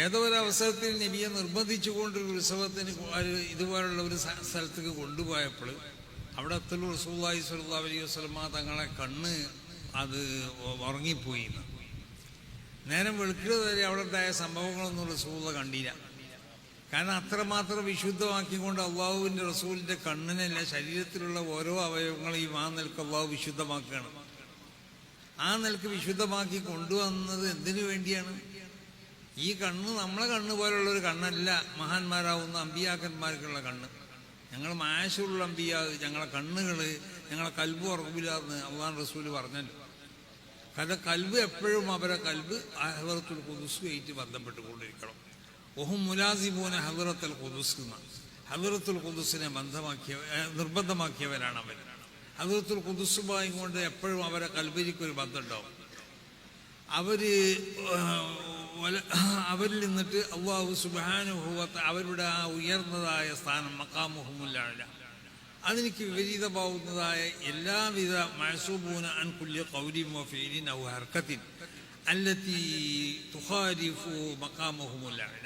ഏതോ ഒരു അവസരത്തിൽ നബിയെ നിർബന്ധിച്ചുകൊണ്ടൊരു ഉത്സവത്തിന് ഇതുപോലുള്ള ഒരു സ്ഥലത്തേക്ക് കൊണ്ടുപോയപ്പോൾ അവിടെ എത്തുള്ള റസൂലുള്ളാഹി സ്വല്ലല്ലാഹു അലൈഹി വസല്ലമ തങ്ങളെ കണ്ണ് അത് ഉറങ്ങിപ്പോയി. നേരം വെളുക്കുന്നത് വരെ അവിടെ ഉണ്ടായ സംഭവങ്ങളൊന്നും റസൂലുള്ളാഹി കണ്ടില്ല. കാരണം അത്രമാത്രം വിശുദ്ധമാക്കിക്കൊണ്ട് അള്ളാഹുവിൻ്റെ റസൂലിൻ്റെ കണ്ണിനല്ല, ശരീരത്തിലുള്ള ഓരോ അവയവങ്ങളെയും ആ നിലക്ക് അള്ളാഹു വിശുദ്ധമാക്കുകയാണ്. ആ നിലക്ക് വിശുദ്ധമാക്കി കൊണ്ടുവന്നത് എന്തിനു വേണ്ടിയാണ്? ഈ കണ്ണ് നമ്മളെ കണ്ണ് പോലുള്ളൊരു കണ്ണല്ല മഹാന്മാരാവുന്ന അമ്പിയാക്കന്മാർക്കുള്ള കണ്ണ്. ഞങ്ങൾ മാശുള്ള അമ്പിയാ, ഞങ്ങളെ കണ്ണുകൾ, ഞങ്ങളെ കൽബ് ഉറപ്പില്ലാന്ന് അള്ളാഹു റസൂല് പറഞ്ഞല്ലോ. കാരണം കൽബ് എപ്പോഴും അവരെ കൽബ് ഹദറത്തുൽ ഖുദ്സുമായിട്ട് ബന്ധപ്പെട്ടുകൊണ്ടിരിക്കണം. ഒഹും മുലാസിമൂന ഹദറത്തുൽ ഖുദ്സ് എന്ന ഹദറത്തുൽ ഖുദ്സിനെ നിർബന്ധമാക്കിയവരാണ് അവർ. ഹദറത്തുൽ ഖുദ്സുമായി കൊണ്ട് എപ്പോഴും അവരെ കൽബിരിക്കൊരു ബന്ധമുണ്ടാവും. അവരിൽ നിന്നിട്ട് അല്ലാഹു സുബ്ഹാനഹു വ തആല അവരുടെ ആ ഉയർന്നതായ സ്ഥാനം മഖാമുഹുൽ അഅല അതിലേക്ക് വിപരീതമാവുന്നതായ എല്ലാവിധ മഅസൂബൂന അൻ കുല്ലി ഖൗലിൻ വ ഫിഇലിൻ ഔ ഹർകത്തിൻ അല്ലതി തുഖാരിഫു മഖാമുഹുൽ അഅല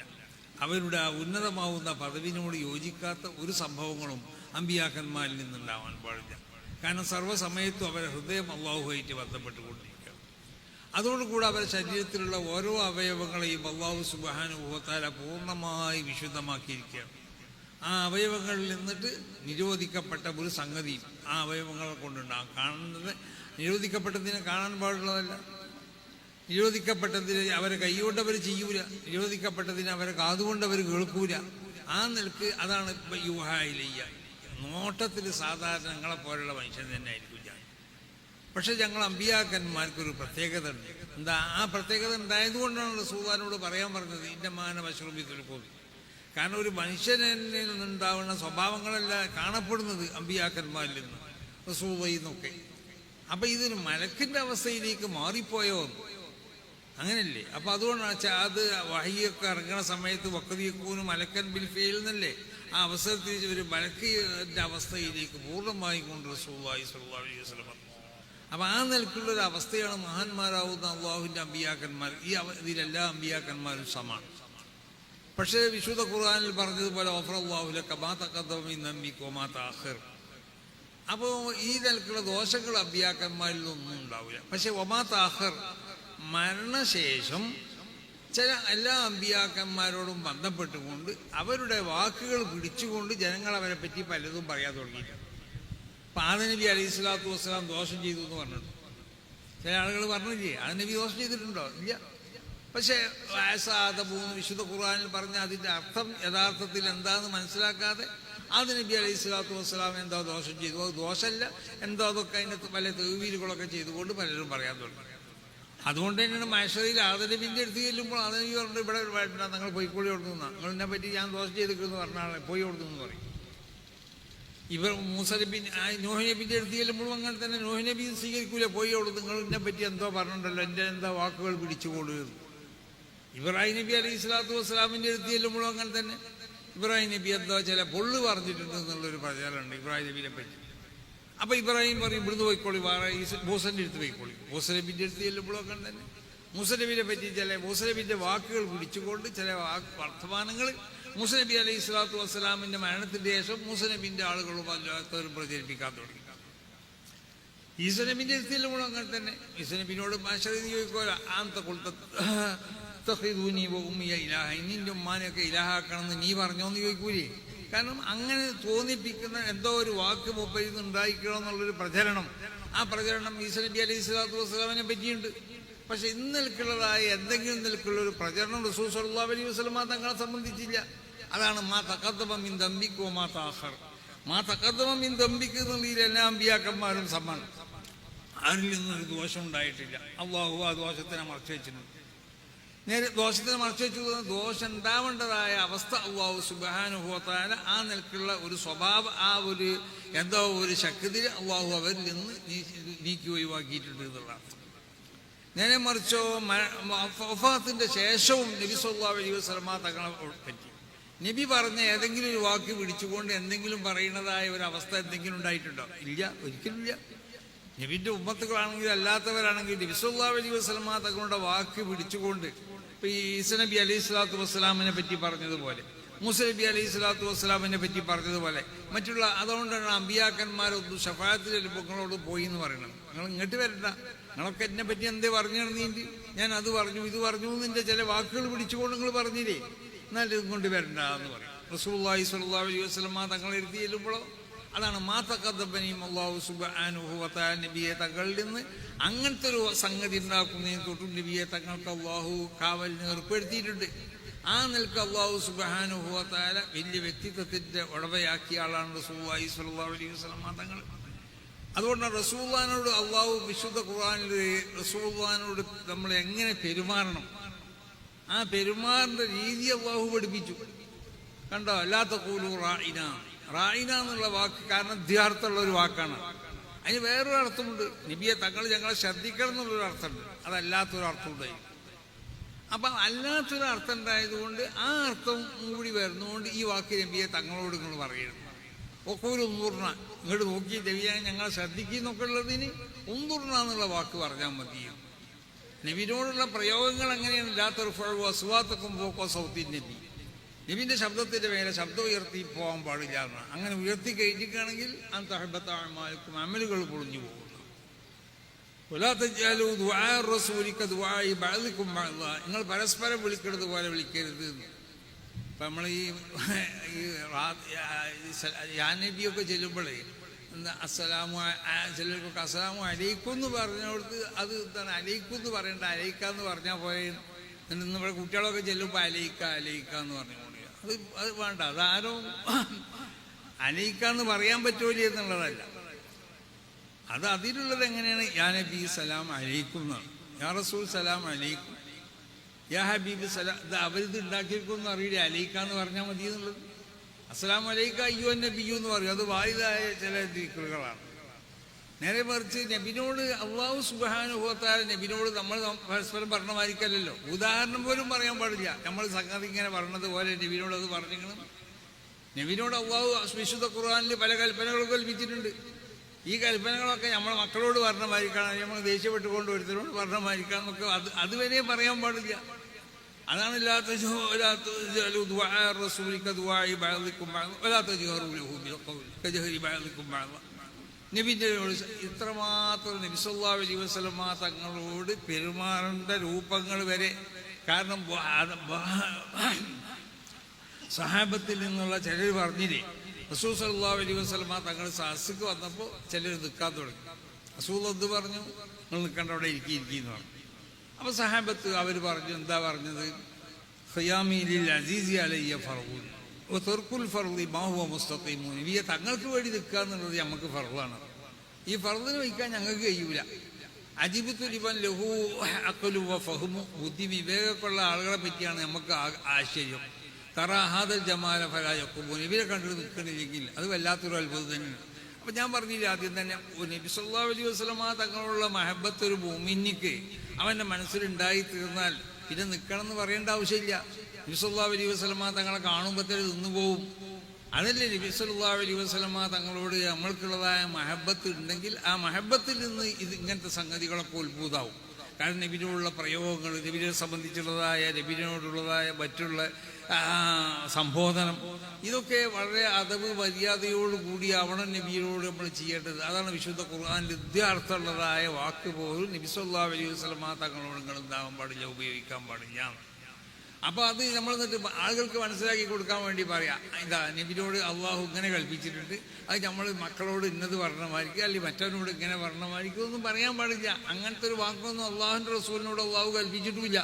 അവരുടെ ആ ഉന്നതമാവുന്ന പദവിനോട് യോജിക്കാത്ത ഒരു സംഭവങ്ങളും അമ്പിയാക്കന്മാരിൽ നിന്നുണ്ടാവാൻ പാടില്ല. കാരണം സർവ്വസമയത്തും അവരുടെ ഹൃദയം അള്ളാഹുവായിട്ട് ബന്ധപ്പെട്ടുകൊണ്ടിരിക്കുക. അതോടുകൂടെ അവരുടെ ശരീരത്തിലുള്ള ഓരോ അവയവങ്ങളെയും അല്ലാഹു സുബ്ഹാനഹു വ തആല പൂർണ്ണമായി വിശുദ്ധമാക്കിയിരിക്കുകയാണ്. ആ അവയവങ്ങളിൽ നിന്നിട്ട് നിരോധിക്കപ്പെട്ട ഒരു സംഗതിയും ആ അവയവങ്ങളെ കൊണ്ടുണ്ടാകും. കാണുന്നത് നിരോധിക്കപ്പെട്ടതിനെ കാണാൻ പാടുള്ളതല്ല, നിരോധിക്കപ്പെട്ടതിന് അവരെ കൈകൊണ്ട് അവർ ചെയ്യൂല, നിരോധിക്കപ്പെട്ടതിന് അവരെ കാതുകൊണ്ട് അവർ കേൾക്കൂല. ആ നിലക്ക് അതാണ് യൂഹായിലയ്യ. നോട്ടത്തിൽ സാധാരണ ഞങ്ങളെപ്പോലുള്ള മനുഷ്യൻ തന്നെ ആയിരിക്കും ഞാൻ. പക്ഷെ ഞങ്ങൾ അമ്പിയാക്കന്മാർക്കൊരു പ്രത്യേകത ഉണ്ട്. എന്താ ആ പ്രത്യേകത ഉണ്ടായതുകൊണ്ടാണ് റസൂലുള്ളാഹിനോട് പറയാൻ പറഞ്ഞത്, ഇന്നമാന ബശറുൻ മിസ്ലുക്കും. കാരണം ഒരു മനുഷ്യനിൽ നിന്നുണ്ടാവുന്ന സ്വഭാവങ്ങളല്ല കാണപ്പെടുന്നത് അമ്പിയാക്കന്മാരിൽ നിന്ന്, റസൂലുള്ളാഹിയിൽ നിന്നൊക്കെ. അപ്പം ഇതൊരു മലക്കിൻ്റെ അവസ്ഥയിലേക്ക് മാറിപ്പോയോ അങ്ങനല്ലേ? അപ്പം അതുകൊണ്ടാണ് അത് വഹിയൊക്കെ ഇറങ്ങുന്ന സമയത്ത് വക്കതിയക്കൂന് മലക്കൻ ബിൽ ഫെയിൽ എന്നല്ലേ, ആ അവസരത്തിൽ ഒരു മലക്കിൻ്റെ അവസ്ഥയിലേക്ക് പൂർണ്ണമായും കൊണ്ട് റസൂലുള്ളാഹി സ്വല്ലല്ലാഹു അലൈഹി വസല്ലം. അപ്പം ആ നിലക്കുള്ളൊരു അവസ്ഥയാണ് മഹാന്മാരാവുന്ന അള്ളാഹുവിൻ്റെ അമ്പിയാക്കന്മാർ. ഇതിലെല്ലാ അമ്പിയാക്കന്മാരും സമാണ്. പക്ഷേ വിശുദ്ധ ഖുർആനിൽ പറഞ്ഞതുപോലെ ഗഫറല്ലാഹു ലക മാ തഖദ്ദമ മിൻ ദംബിക വമാ തഅഖർ. അപ്പോൾ ഈ നിലക്കുള്ള ദോഷങ്ങൾ അമ്പിയാക്കന്മാരിലൊന്നും ഉണ്ടാവില്ല. പക്ഷെ വമാ തഅഖർ, മരണശേഷം ചില എല്ലാ അമ്പിയാക്കന്മാരോടും ബന്ധപ്പെട്ടുകൊണ്ട് അവരുടെ വാക്കുകൾ പിടിച്ചുകൊണ്ട് ജനങ്ങൾ അവരെ പറ്റി പലതും പറയാൻ തുടങ്ങിയില്ല. അപ്പം ആദം നബി അലൈഹി സ്വലാത്തു വസ്സലാം ദോഷം ചെയ്തു എന്ന് പറഞ്ഞിട്ടുണ്ട്. ചില ആളുകൾ പറഞ്ഞില്ലേ ആദം നബി ദോഷം ചെയ്തിട്ടുണ്ടോ? ഇല്ല. പക്ഷേ വയസ്സാദബൂന്ന് വിശുദ്ധ ഖുർആനിൽ പറഞ്ഞ അതിൻ്റെ അർത്ഥം യഥാർത്ഥത്തിൽ എന്താണെന്ന് മനസ്സിലാക്കാതെ ആദം നബി അലൈഹി സ്വലാത്തു വസ്സലാം എന്തോ ദോഷം ചെയ്തു, അത് ദോഷമല്ല എന്തോ അതൊക്കെ അതിൻ്റെ പല തെളിവീലുകളൊക്കെ ചെയ്തുകൊണ്ട് പലരും പറയാൻ തുടങ്ങി. അതുകൊണ്ട് തന്നെയാണ് മഹ്ശറിൽ ആദം നബിൻ്റെ അടുത്ത് ചെല്ലുമ്പോൾ ആദം നബി പറഞ്ഞിട്ട് ഇവിടെ വേണ്ട, നിങ്ങൾ പോയിക്കോളി കൊടുക്കുന്ന, നിങ്ങളെന്നെ പറ്റി ഞാൻ ദോഷം ചെയ്തിരിക്കുന്നു പറഞ്ഞാൽ പോയി കൊടുക്കുന്നു പറയും. ഇവർ മൂസ നബി നൂഹ് നബിൻ്റെ അടുത്ത് ചെല്ലുമ്പോഴും അങ്ങനെ തന്നെ നൂഹ് നബി സ്വീകരിക്കൂല, പോയി കൊടുത്തു, നിങ്ങൾ എന്നെ പറ്റി എന്തോ പറഞ്ഞിട്ടുണ്ടല്ലോ, എൻ്റെ എന്താ വാക്കുകൾ പിടിച്ചുകൊള്ളുക. ഇബ്രാഹിം നബി അലൈഹി സ്വലാത്തു വസ്സലാമിൻ്റെ അടുത്ത് ചെല്ലുമ്പോഴും അങ്ങനെ തന്നെ ഇബ്രാഹിം നബി എന്തോ ചില പൊള്ളു പറഞ്ഞിട്ടുണ്ട് എന്നുള്ളൊരു പ്രചാരമുണ്ട് ഇബ്രാഹിം നബിനെ പറ്റി. അപ്പം ഇബ്രാഹിം പറയും ഇവിടുന്ന് പോയിക്കോളി, വേറെ മൂസൻ്റെ അടുത്ത് പോയിക്കോളി. മൂസ നബിൻ്റെ അടുത്ത് ചെല്ലുമ്പോഴും അങ്ങനെ തന്നെ മൂസ നബിനെ പറ്റി ചില മൂസ നബിൻ്റെ വാക്കുകൾ പിടിച്ചുകൊണ്ട് ചില വർത്തമാനങ്ങൾ മൂസ നബി അലൈഹി സ്വലാത്തു വസ്സലാമിൻ്റെ മരണത്തിൻ്റെ ശേഷം മൂസ നബിൻ്റെ ആളുകളും അല്ലാത്തവരും പ്രചരിപ്പിക്കാൻ തുടങ്ങി. ഈസ നബിൻ്റെ അടുത്ത് ചെല്ലുമ്പോഴും അങ്ങനെ തന്നെ ഈസ നബിനോട് മഹ്ശറിൽ ചോദിക്കോല ആന്ത കൊളുത്ത നിന്റെ ഉമ്മാനെയൊക്കെ ഇലാഹാക്കണമെന്ന് നീ പറഞ്ഞോന്ന് ചോദിക്കൂലേ? കാരണം അങ്ങനെ തോന്നിപ്പിക്കുന്ന എന്തോ ഒരു വാക്ക് മൂപ്പരിൽ നിന്ന് ഉണ്ടായിക്കണമെന്നുള്ളൊരു പ്രചരണം, ആ പ്രചരണം ഈസ നബി അലൈഹി സ്വലാത്തു വസ്സലാമിനെ പറ്റിയുണ്ട്. പക്ഷെ ഇന്നൽക്കുള്ളതായ എന്തെങ്കിലും നിലക്കുള്ള ഒരു പ്രചരണം റസൂൽ സ്വല്ലല്ലാഹു അലൈഹി വസല്ലം തങ്ങളെ സംബന്ധിച്ചില്ല. അതാണ് മാ തഖദ്ദമ മിൻ ദംബിക വമാ തഅഖർ. മാ തഖദ്ദമ മിൻ ദംബിക എന്നുള്ളതിൽ എല്ലാ അമ്പിയാക്കന്മാരും സമ്മാനം, ആരിൽ നിന്നൊരു ദോഷം ഉണ്ടായിട്ടില്ല. അള്ളാഹു ആ ദോഷത്തിനെ മറച്ചു വെച്ചിട്ടുണ്ട്. നേരെ ദോഷത്തിനെ മറച്ചു വെച്ചു, ദോഷം ഉണ്ടാവേണ്ടതായ അവസ്ഥ അള്ളാഹു സുബ്ഹാനഹു വ തആല ആ നിലക്കുള്ള ഒരു സ്വഭാവം, ആ ഒരു എന്തോ ഒരു ശക്തി അള്ളാഹു അവരിൽ നിന്ന് നീക്കി ഒഴിവാക്കിയിട്ടുണ്ട് എന്നുള്ളതാണ്. നേരെ മറിച്ചോ വഫാത്തിന്റെ ശേഷവും നബി സല്ലല്ലാഹു അലൈഹി വസല്ലം തങ്ങളെ പറ്റി നബി പറഞ്ഞ ഏതെങ്കിലും ഒരു വാക്ക് പിടിച്ചുകൊണ്ട് എന്തെങ്കിലും പറയുന്നതായ ഒരു അവസ്ഥ എന്തെങ്കിലും ഉണ്ടായിട്ടുണ്ടോ? ഇല്ല, ഒരിക്കലുമില്ല. നബിന്റെ ഉമ്മത്തുകളാണെങ്കിലും അല്ലാത്തവരാണെങ്കിലും നബി സല്ലല്ലാഹു അലൈഹി വസല്ലം തങ്ങളുടെ വാക്ക് പിടിച്ചുകൊണ്ട് ഇപ്പൊ ഈ ഈസ നബി അലൈഹി സ്വലാത്തു വസ്സലാമിനെ പറ്റി പറഞ്ഞതുപോലെ, മൂസ നബി അലൈഹി സ്വലാത്തു വസ്സലാമിനെ പറ്റി പറഞ്ഞതുപോലെ മറ്റുള്ള, അതുകൊണ്ടാണ് അമ്പിയാക്കന്മാരൊന്നും ഷഫാഅത്തിൽ ചെല്ലുമ്പോൾ നിങ്ങളോട് പോയി എന്ന് പറയണം. നിങ്ങൾ ഇങ്ങോട്ട് വരണ്ട, നിങ്ങളൊക്കെ എന്നെ പറ്റി എന്തേ പറഞ്ഞു നടന്നീണ്ട്, ഞാൻ അത് പറഞ്ഞു ഇത് പറഞ്ഞു നിന്റെ ചില വാക്കുകൾ പിടിച്ചുകൊണ്ട് നിങ്ങൾ പറഞ്ഞില്ലേ, എന്നാൽ ഇതും കൊണ്ട് വരണ്ട എന്ന് പറയും. റസൂലുള്ളാഹി സ്വല്ലല്ലാഹു അലൈഹി വസല്ലം തങ്ങളെ എടുത്ത് ചെല്ലുമ്പോഴോ അതാണ് മാ തഖദ്ദമനിയും അല്ലാഹു സുബ്ഹാനഹു വ തആല നബിയെ തങ്ങളിൽ നിന്ന് അങ്ങനത്തെ ഒരു സംഗതി ഉണ്ടാക്കുന്നതിന് തൊട്ടും നബിയെ തങ്ങൾക്ക് അള്ളാഹു കാവലിന് ഏർപ്പെടുത്തിയിട്ടുണ്ട്. ആ നിലക്ക് അള്ളാഹു സുബ്ഹാനഹു വ തആല വലിയ വ്യക്തിത്വത്തിന്റെ ഉടമയാക്കിയ ആളാണ് റസൂലുള്ളാഹി സ്വല്ലല്ലാഹു അലൈഹി വസല്ലം തങ്ങൾ. അതുകൊണ്ടാണ് റസൂലുള്ളാഹിനോട് അള്ളാഹു വിശുദ്ധ ഖുർആനിൽ റസൂലുള്ളാഹിനോട് നമ്മൾ എങ്ങനെ പെരുമാറണം, ആ പെരുമാറിന്റെ രീതി അള്ളാഹു പഠിപ്പിച്ചു. കണ്ടോ, ലാ തഖൂലു റാഇന, റായിന എന്നുള്ള വാക്ക് കാരണം ദ്യാർത്ഥമുള്ള ഒരു വാക്കാണ്. അതിന് വേറൊരു അർത്ഥമുണ്ട്. നബിയെ തങ്ങൾ ഞങ്ങളെ ശ്രദ്ധിക്കണം എന്നുള്ളൊരു അർത്ഥമുണ്ട്, അതല്ലാത്തൊരു അർത്ഥം ഉണ്ടായി. അപ്പം അല്ലാത്തൊരു അർത്ഥം ഉണ്ടായതുകൊണ്ട് ആ അർത്ഥം കൂടി വരുന്നതുകൊണ്ട് ഈ വാക്ക് നബിയെ തങ്ങളോട് നിങ്ങൾ പറയണം. ഒക്കെ ഒരു ഉന്തുർണ, ഇങ്ങോട്ട് നോക്കി നബിയെ ഞങ്ങളെ ശ്രദ്ധിക്കുന്നൊക്കെ ഉള്ളതിന് ഉന്തുർണ എന്നുള്ള വാക്ക് പറഞ്ഞാൽ മതി. നബിനോടുള്ള പ്രയോഗങ്ങൾ എങ്ങനെയാണ്? ഇല്ലാത്തൊരു ഫഴു അസ്വാത്തക്കും പോക്കോ സൗത്തിൻ നബി, നബിന്റെ ശബ്ദത്തിന്റെ മേലെ ശബ്ദം ഉയർത്തി പോകാൻ പാടില്ല എന്നാണ്. അങ്ങനെ ഉയർത്തി കഴിഞ്ഞിട്ടാണെങ്കിൽ അന്തഹബത്താമാർക്കും അമലുകൾ പൊളിഞ്ഞു പോകുന്നു. നിങ്ങൾ പരസ്പരം വിളിക്കുന്നത് പോലെ വിളിക്കരുത്. ഇപ്പം നമ്മൾ ഈ നബിയൊക്കെ ചെല്ലുമ്പോഴേ അസ്സലാമു, ചിലർക്കൊക്കെ അസ്സലാമു അലൈക്കും എന്ന് പറഞ്ഞോടത്ത് അത് എന്താണ് അലൈക്കും എന്ന് പറയണ്ട, അലൈക്കാന്ന് പറഞ്ഞാൽ പോയ നമ്മുടെ കുട്ടികളൊക്കെ ചെല്ലുമ്പോൾ അലൈക്ക അലൈക്ക എന്ന് പറഞ്ഞു. അത് വേണ്ട, അതാരോ അലൈക്കാന്ന് പറയാൻ പറ്റൂല എന്നുള്ളതല്ല, അത് അതിലുള്ളത് എങ്ങനെയാണ്? യാ നബി സലാം അലൈക്കും എന്നാണ്, യാ റസൂൽ സലാം അലൈക്കും. യാ ഹബീബ് സലാം, ഇത് അവരിത് ഉണ്ടാക്കിയിരിക്കുമെന്ന് അറിയില്ല, അലൈക്കാന്ന് പറഞ്ഞാൽ മതി എന്നുള്ളത്. അസ്സലാമു അലൈക അയ്യോ നബിയു എന്ന് പറയും. അത് വായിദായ ചില ദിക്റുകളാണ്. നേരെ മറിച്ച് നബിനോട് അല്ലാഹു സുബ്ഹാനഹു വ തആല നബിനോട് നമ്മൾ പരസ്പരം പറഞ്ഞമായിരിക്കല്ലോ. ഉദാഹരണം പോലും പറയാൻ പാടില്ല. നമ്മൾ സംഗതി ഇങ്ങനെ പറഞ്ഞത് പോലെ നബിനോട് അത് പറഞ്ഞിരിക്കണം. നബിനോട് അല്ലാഹു വിശുദ്ധ ഖുർആനിൽ പല കൽപ്പനകളും കൽപ്പിച്ചിട്ടുണ്ട്. ഈ കൽപ്പനകളൊക്കെ നമ്മളെ മക്കളോട് പറഞ്ഞമായിരിക്കണം, നമ്മൾ ദേഷ്യപ്പെട്ടുകൊണ്ട് ഒരുത്തരോട് പറഞ്ഞമായിരിക്കണം എന്നൊക്കെ അതുവരെ പറയാൻ പാടില്ല. അതാണ് നബിന്റെ ഇത്രമാത്രം നബി സല്ലല്ലാഹു അലൈഹി വസല്ലമ തങ്ങളോട് പെരുമാറേണ്ട രൂപങ്ങൾ വരെ. കാരണം സഹാബത്തിൽ നിന്നുള്ള ചിലർ പറഞ്ഞില്ലേ, റസൂൽ സല്ലല്ലാഹു അലൈഹി വസല്ലമ തങ്ങൾ സഹസ്ക്ക് വന്നപ്പോൾ ചിലർ നിൽക്കാൻ തുടങ്ങി. റസൂൽ എന്ത് പറഞ്ഞു? നിങ്ങൾ നിൽക്കേണ്ട അവിടെ ഇരിക്കുന്നു പറഞ്ഞു. അപ്പോൾ സഹാബത്ത് അവർ പറഞ്ഞു, എന്താ പറഞ്ഞത്? ഖിയാമി ലിൽ അസീസി അലയ്യ ഫർദുൻ വ തർക്കുൽ ഫർദി മാ ഹുവ മുസ്തഖീമു. നബിയെ തങ്ങൾക്ക് വേണ്ടി നിൽക്കുക എന്നുള്ളത് നമുക്ക് ഫർദാണ്. ഈ ഫർദിന് വയ്ക്കാൻ ഞങ്ങൾക്ക് കഴിയൂല. അജിബത്തു ലിമൻ ലഹു അഖ്ലു വ ഫഹ്മു. ബുദ്ധി വിവേകമുള്ള ആളുകളെ പറ്റിയാണ് നമുക്ക് ആശ്ചര്യം. തറാഹാദൽ ജമാല ഫലാ യഖൂബു. നബിയെ കണ്ടിട്ട് നിൽക്കണില്ലെങ്കിൽ അത് വല്ലാത്തൊരു അത്ഭുതം തന്നെയാണ്. അപ്പം ഞാൻ പറഞ്ഞില്ല ആദ്യം തന്നെ, നബി സല്ലല്ലാഹു അലൈഹി വസല്ലമ തങ്ങളുള്ള മഹബത്ത് ഒരു മുഅ്മിനിക്ക് അവൻ്റെ മനസ്സിലുണ്ടായി തീർന്നാൽ പിന്നെ നിൽക്കണം എന്ന് പറയേണ്ട ആവശ്യമില്ല. നബി സല്ലല്ലാഹു അലൈഹി വസല്ലമ തങ്ങളെ കാണുമ്പോഴത്തേക്ക് നിന്നു പോവും. അതല്ലേ നബി സല്ലല്ലാഹു അലൈഹി വസല്ലമ തങ്ങളോട് നമ്മൾക്കുള്ളതായ മഹബത്ത് ഉണ്ടെങ്കിൽ ആ മഹബത്തിൽ നിന്ന് ഇങ്ങനത്തെ സംഗതികളൊക്കെ ഉത്ഭൂതാവും. കാരണം നബിനോടുള്ള പ്രയോഗങ്ങൾ, നബിനെ സംബന്ധിച്ചുള്ളതായ നബിനോടുള്ളതായ മറ്റുള്ള സംബോധനം, ഇതൊക്കെ വളരെ അതവ് മര്യാദയോടുകൂടി ആവണം നബിയോട് നമ്മൾ ചെയ്യേണ്ടത്. അതാണ് വിശുദ്ധ ഖുർആനിൽ ഇദ്യാർത്ഥമുള്ളതായ വാക്ക് പോലും നബി സല്ലല്ലാഹു അലൈഹി വസല്ലമ തങ്ങളോട് നിങ്ങൾ എന്താവാൻ പാടില്ല, ഉപയോഗിക്കാൻ പാടില്ല. അപ്പോൾ അത് നമ്മൾ എന്നിട്ട് ആളുകൾക്ക് മനസ്സിലാക്കി കൊടുക്കാൻ വേണ്ടി പറയാം, ഇതാ നബിനോട് അള്ളാഹു ഇങ്ങനെ കൽപ്പിച്ചിട്ടുണ്ട്, അത് നമ്മൾ മക്കളോട് ഇന്നത് പറഞ്ഞമായിരിക്കും അല്ലെങ്കിൽ മറ്റവനോട് ഇങ്ങനെ പറഞ്ഞമായിരിക്കും ഒന്നും പറയാൻ പാടില്ല. അങ്ങനത്തെ ഒരു വാക്കൊന്നും അള്ളാഹുവിൻ്റെ റസൂലിനോട് അള്ളാഹു കൽപ്പിച്ചിട്ടുമില്ല.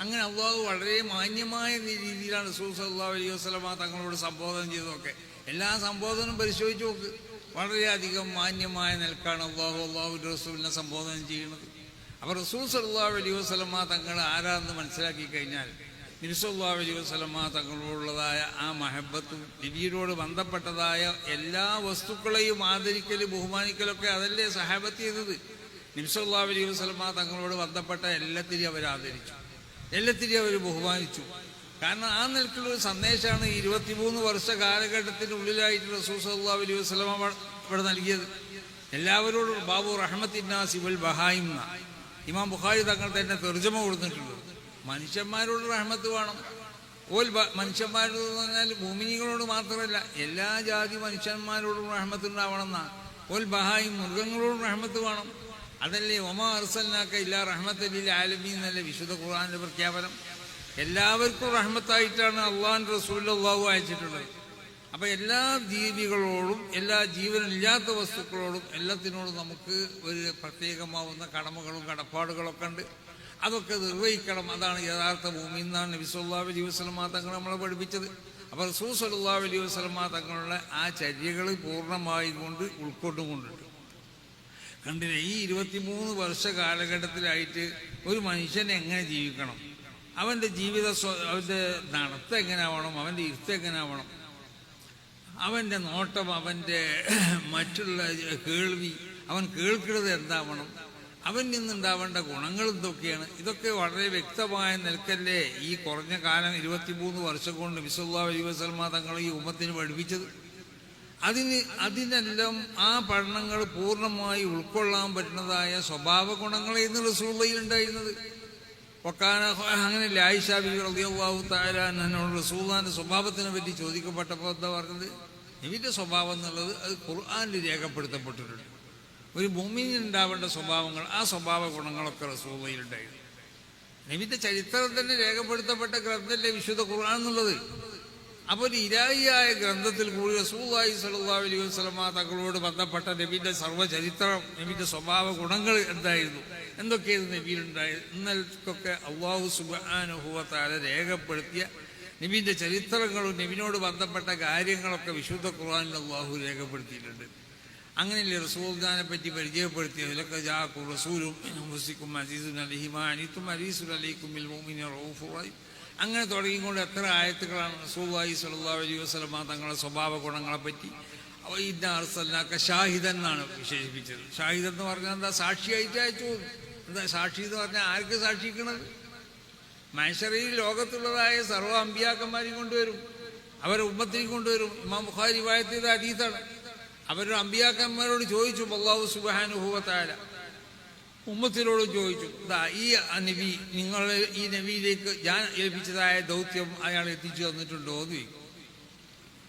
അങ്ങനെ അള്ളാഹു വളരെ മാന്യമായ രീതിയിലാണ് റസൂൽ സല്ലല്ലാഹു അലൈഹി വസല്ലമ തങ്ങളോട് സംബോധന ചെയ്തതൊക്കെ. എല്ലാ സംബോധനയും പരിശോധിച്ച് നോക്ക്, വളരെയധികം മാന്യമായ നിലക്കാണ് അള്ളാഹുവിൻ്റെ റസൂലിനെ സംബോധന ചെയ്യുന്നത്. അപ്പോൾ റസൂൽ സല്ലല്ലാഹു അലൈഹി വസല്ലമ തങ്ങൾ ആരാന്ന് മനസ്സിലാക്കി കഴിഞ്ഞാൽ നബി സല്ലല്ലാഹു അലൈഹി വസല്ലമ തങ്ങളോടുള്ളതായ ആ മഹബത്തും നബിയോട് ബന്ധപ്പെട്ടതായ എല്ലാ വസ്തുക്കളെയും ആദരിക്കലും ബഹുമാനിക്കലൊക്കെ അതല്ലേ സഹാബത്ത് ചെയ്തത്. നബി സല്ലല്ലാഹു അലൈഹി വസല്ലമ തങ്ങളോട് ബന്ധപ്പെട്ട എല്ലാത്തിനെയും അവർ ആദരിച്ചു, എല്ലാത്തിനെയും അവർ ബഹുമാനിച്ചു. കാരണം ആ നിലക്കുള്ളൊരു സന്ദേശമാണ് 23 വർഷ കാലഘട്ടത്തിനുള്ളിലായിട്ട് റസൂൽ സല്ലല്ലാഹു അലൈഹി വസല്ലമ ഇവിടെ നൽകിയത്. എല്ലാവരോടും ബാബു റഹ്മത്തിന്നാസി വൽ ബഹായിം ഇമാം ബുഖാരി തങ്ങൾ തന്നെ തർജ്ജമ കൊടുത്തിട്ടുണ്ട്. മനുഷ്യന്മാരോട് റഹ്മത്ത് വേണം. മനുഷ്യന്മാരോട് പറഞ്ഞാൽ ഭൂമിനികളോട് മാത്രമല്ല എല്ലാ ജാതി മനുഷ്യന്മാരോടും റഹ്മത്ത് ഉണ്ടാവണം എന്നാണ്. ഓൽ ബഹായിം മൃഗങ്ങളോടും റഹ്മത്ത് വേണം. അതല്ലേ ഒമാ അർസൽനാക ഇല്ലാ റഹ്മത്തൽ ലിൽ ആലമീൻ എന്നല്ലേ വിശുദ്ധ ഖുർആനിലെ പ്രഖ്യാപനം. എല്ലാവർക്കും റഹ്മത്തായിട്ടാണ് അള്ളാഹുവിൻ്റെ റസൂൽ അള്ളാഹു അയച്ചിട്ടുള്ളത്. അപ്പം എല്ലാ ജീവികളോടും എല്ലാ ജീവനില്ലാത്ത വസ്തുക്കളോടും എല്ലാത്തിനോടും നമുക്ക് ഒരു പ്രത്യേകമാവുന്ന കടമകളും കടപ്പാടുകളൊക്കെ ഉണ്ട്. അതൊക്കെ നിർവഹിക്കണം. അതാണ് യഥാർത്ഥ മുഅ്മിൻ എന്നാണ് നബി സല്ലല്ലാഹു അലൈഹി വസല്ലമ തങ്ങൾ നമ്മളെ പഠിപ്പിച്ചത്. അപ്പോൾ റസൂൽ സല്ലല്ലാഹു അലൈഹി വസല്ലമ തങ്ങളുടെ ആ ചര്യകൾ പൂർണ്ണമായി കൊണ്ട് ഉൾക്കൊണ്ടുകൊണ്ടിട്ട് കണ്ടില്ലേ, ഈ 23 വർഷ കാലഘട്ടത്തിലായിട്ട് ഒരു മനുഷ്യൻ എങ്ങനെ ജീവിക്കണം, അവൻ്റെ അവൻ്റെ നടത്തം എങ്ങനെ ആവണം, അവൻ്റെ ഇരുത്തം എങ്ങനെ ആവണം, അവൻ്റെ നോട്ടം, അവൻ്റെ മറ്റുള്ള കേൾവി, അവൻ കേൾക്കുന്നത് എന്താവണം, അവൻ നിന്നുണ്ടാവേണ്ട ഗുണങ്ങൾ എന്തൊക്കെയാണ്, ഇതൊക്കെ വളരെ വ്യക്തമായ നിൽക്കല്ലേ ഈ കുറഞ്ഞ കാലം 23 വർഷം കൊണ്ട് നബി സല്ലല്ലാഹു അലൈഹി വസല്ലമ തങ്ങൾ ഈ ഉമ്മത്തിന് പഠിപ്പിച്ചത്. അതിനെല്ലാം ആ പഠനങ്ങൾ പൂർണ്ണമായി ഉൾക്കൊള്ളാൻ പറ്റുന്നതായ സ്വഭാവ ഗുണങ്ങളായിരുന്നു റസൂലുള്ളാഹിയിൽ ഉണ്ടായിരുന്നത്. അങ്ങനെ ആയിഷ ബിബി റളിയല്ലാഹു തആല അൻഹയോട് റസൂലുള്ളാഹിന്റെ സ്വഭാവത്തിനെ പറ്റി ചോദിക്കപ്പെട്ടപ്പോൾ എന്താ പറഞ്ഞത്? നബിയുടെ സ്വഭാവം എന്നുള്ളത് അത് ഖുർആനിൽ രേഖപ്പെടുത്തപ്പെട്ടിട്ടുണ്ട്. ഒരു മുഅ്മിനിന് ഉണ്ടാവേണ്ട സ്വഭാവങ്ങൾ, ആ സ്വഭാവ ഗുണങ്ങളൊക്കെ റസൂലുള്ളാഹിയിൽ ഉണ്ടായിരുന്നു. നബിയുടെ ചരിത്രം തന്നെ രേഖപ്പെടുത്തപ്പെട്ട ഗ്രന്ഥമല്ലേ വിശുദ്ധ ഖുർആൻ എന്നുള്ളത്. അപ്പോൾ ഒരു ഇലാഹിയായ ഗ്രന്ഥത്തിൽ കൂടി റസൂലുള്ളാഹി സ്വല്ലല്ലാഹു അലൈഹി വസല്ലമ തങ്ങളോട് ബന്ധപ്പെട്ട നബിയുടെ സർവ്വചരിത്രം, നബിയുടെ സ്വഭാവ ഗുണങ്ങൾ എന്തായിരുന്നു, എന്തൊക്കെയായിരുന്നു നബിയിലുണ്ടായത് എന്നൊക്കെ അല്ലാഹു സുബ്ഹാനഹു വ തആല രേഖപ്പെടുത്തിയ നബിയുടെ ചരിത്രങ്ങളും നബിനോട് ബന്ധപ്പെട്ട കാര്യങ്ങളൊക്കെ വിശുദ്ധ ഖുർആനിൽ അല്ലാഹു രേഖപ്പെടുത്തിയിട്ടുണ്ട്. അങ്ങനെയല്ലേ റസൂലുള്ളാഹിനെ പറ്റി പരിചയപ്പെടുത്തിയത്. ലക ജാഅക്കും റസൂലും മിൻ അൻഫുസിക്കും അസീസുൻ അലൈഹി മാ അനിത്തും ഹരീസുൻ അലൈക്കും ബിൽ മുഅ്മിനീന റഊഫുർ റഹീം. അങ്ങനെ തുടങ്ങിക്കൊണ്ട് എത്ര ആയത്തുകളാണ് റസൂലുള്ളാഹി സ്വല്ലല്ലാഹു അലൈഹി വസല്ലമ തങ്ങളുടെ സ്വഭാവ ഗുണങ്ങളെപ്പറ്റി. ഇന്നാ അർസൽനാക ഷാഹിദൻ എന്നാണ് വിശേഷിപ്പിച്ചത്. ഷാഹിദൻ എന്ന് പറഞ്ഞാൽ എന്താ? സാക്ഷിയായിട്ട് അയച്ചു. എന്താ സാക്ഷി എന്ന് പറഞ്ഞാൽ? ആർക്ക് സാക്ഷിക്കണത്? മഹ്ശറിൽ ലോകത്തുള്ളതായ സർവ്വ അമ്പിയാക്കന്മാരെയും കൊണ്ടുവരും, അവരെ ഉമ്മത്തിനെ കൊണ്ടുവരും. ഇമാം ബുഖാരി റിവായത്ത് ചെയ്ത ഹദീസാണ്. അവരുടെ അമ്പിയാക്കന്മാരോട് ചോദിച്ചു, അല്ലാഹു സുബ്ഹാനഹു വ തആല ഉമ്മത്തിനോട് ചോദിച്ചു, ഈ നബി, നിങ്ങൾ ഈ നബിയിലേക്ക് ഞാൻ ഏൽപ്പിച്ചതായ ദൗത്യം അയാൾ എത്തിച്ചു തന്നിട്ടുണ്ടോ എന്ന് ചോദിക്കും.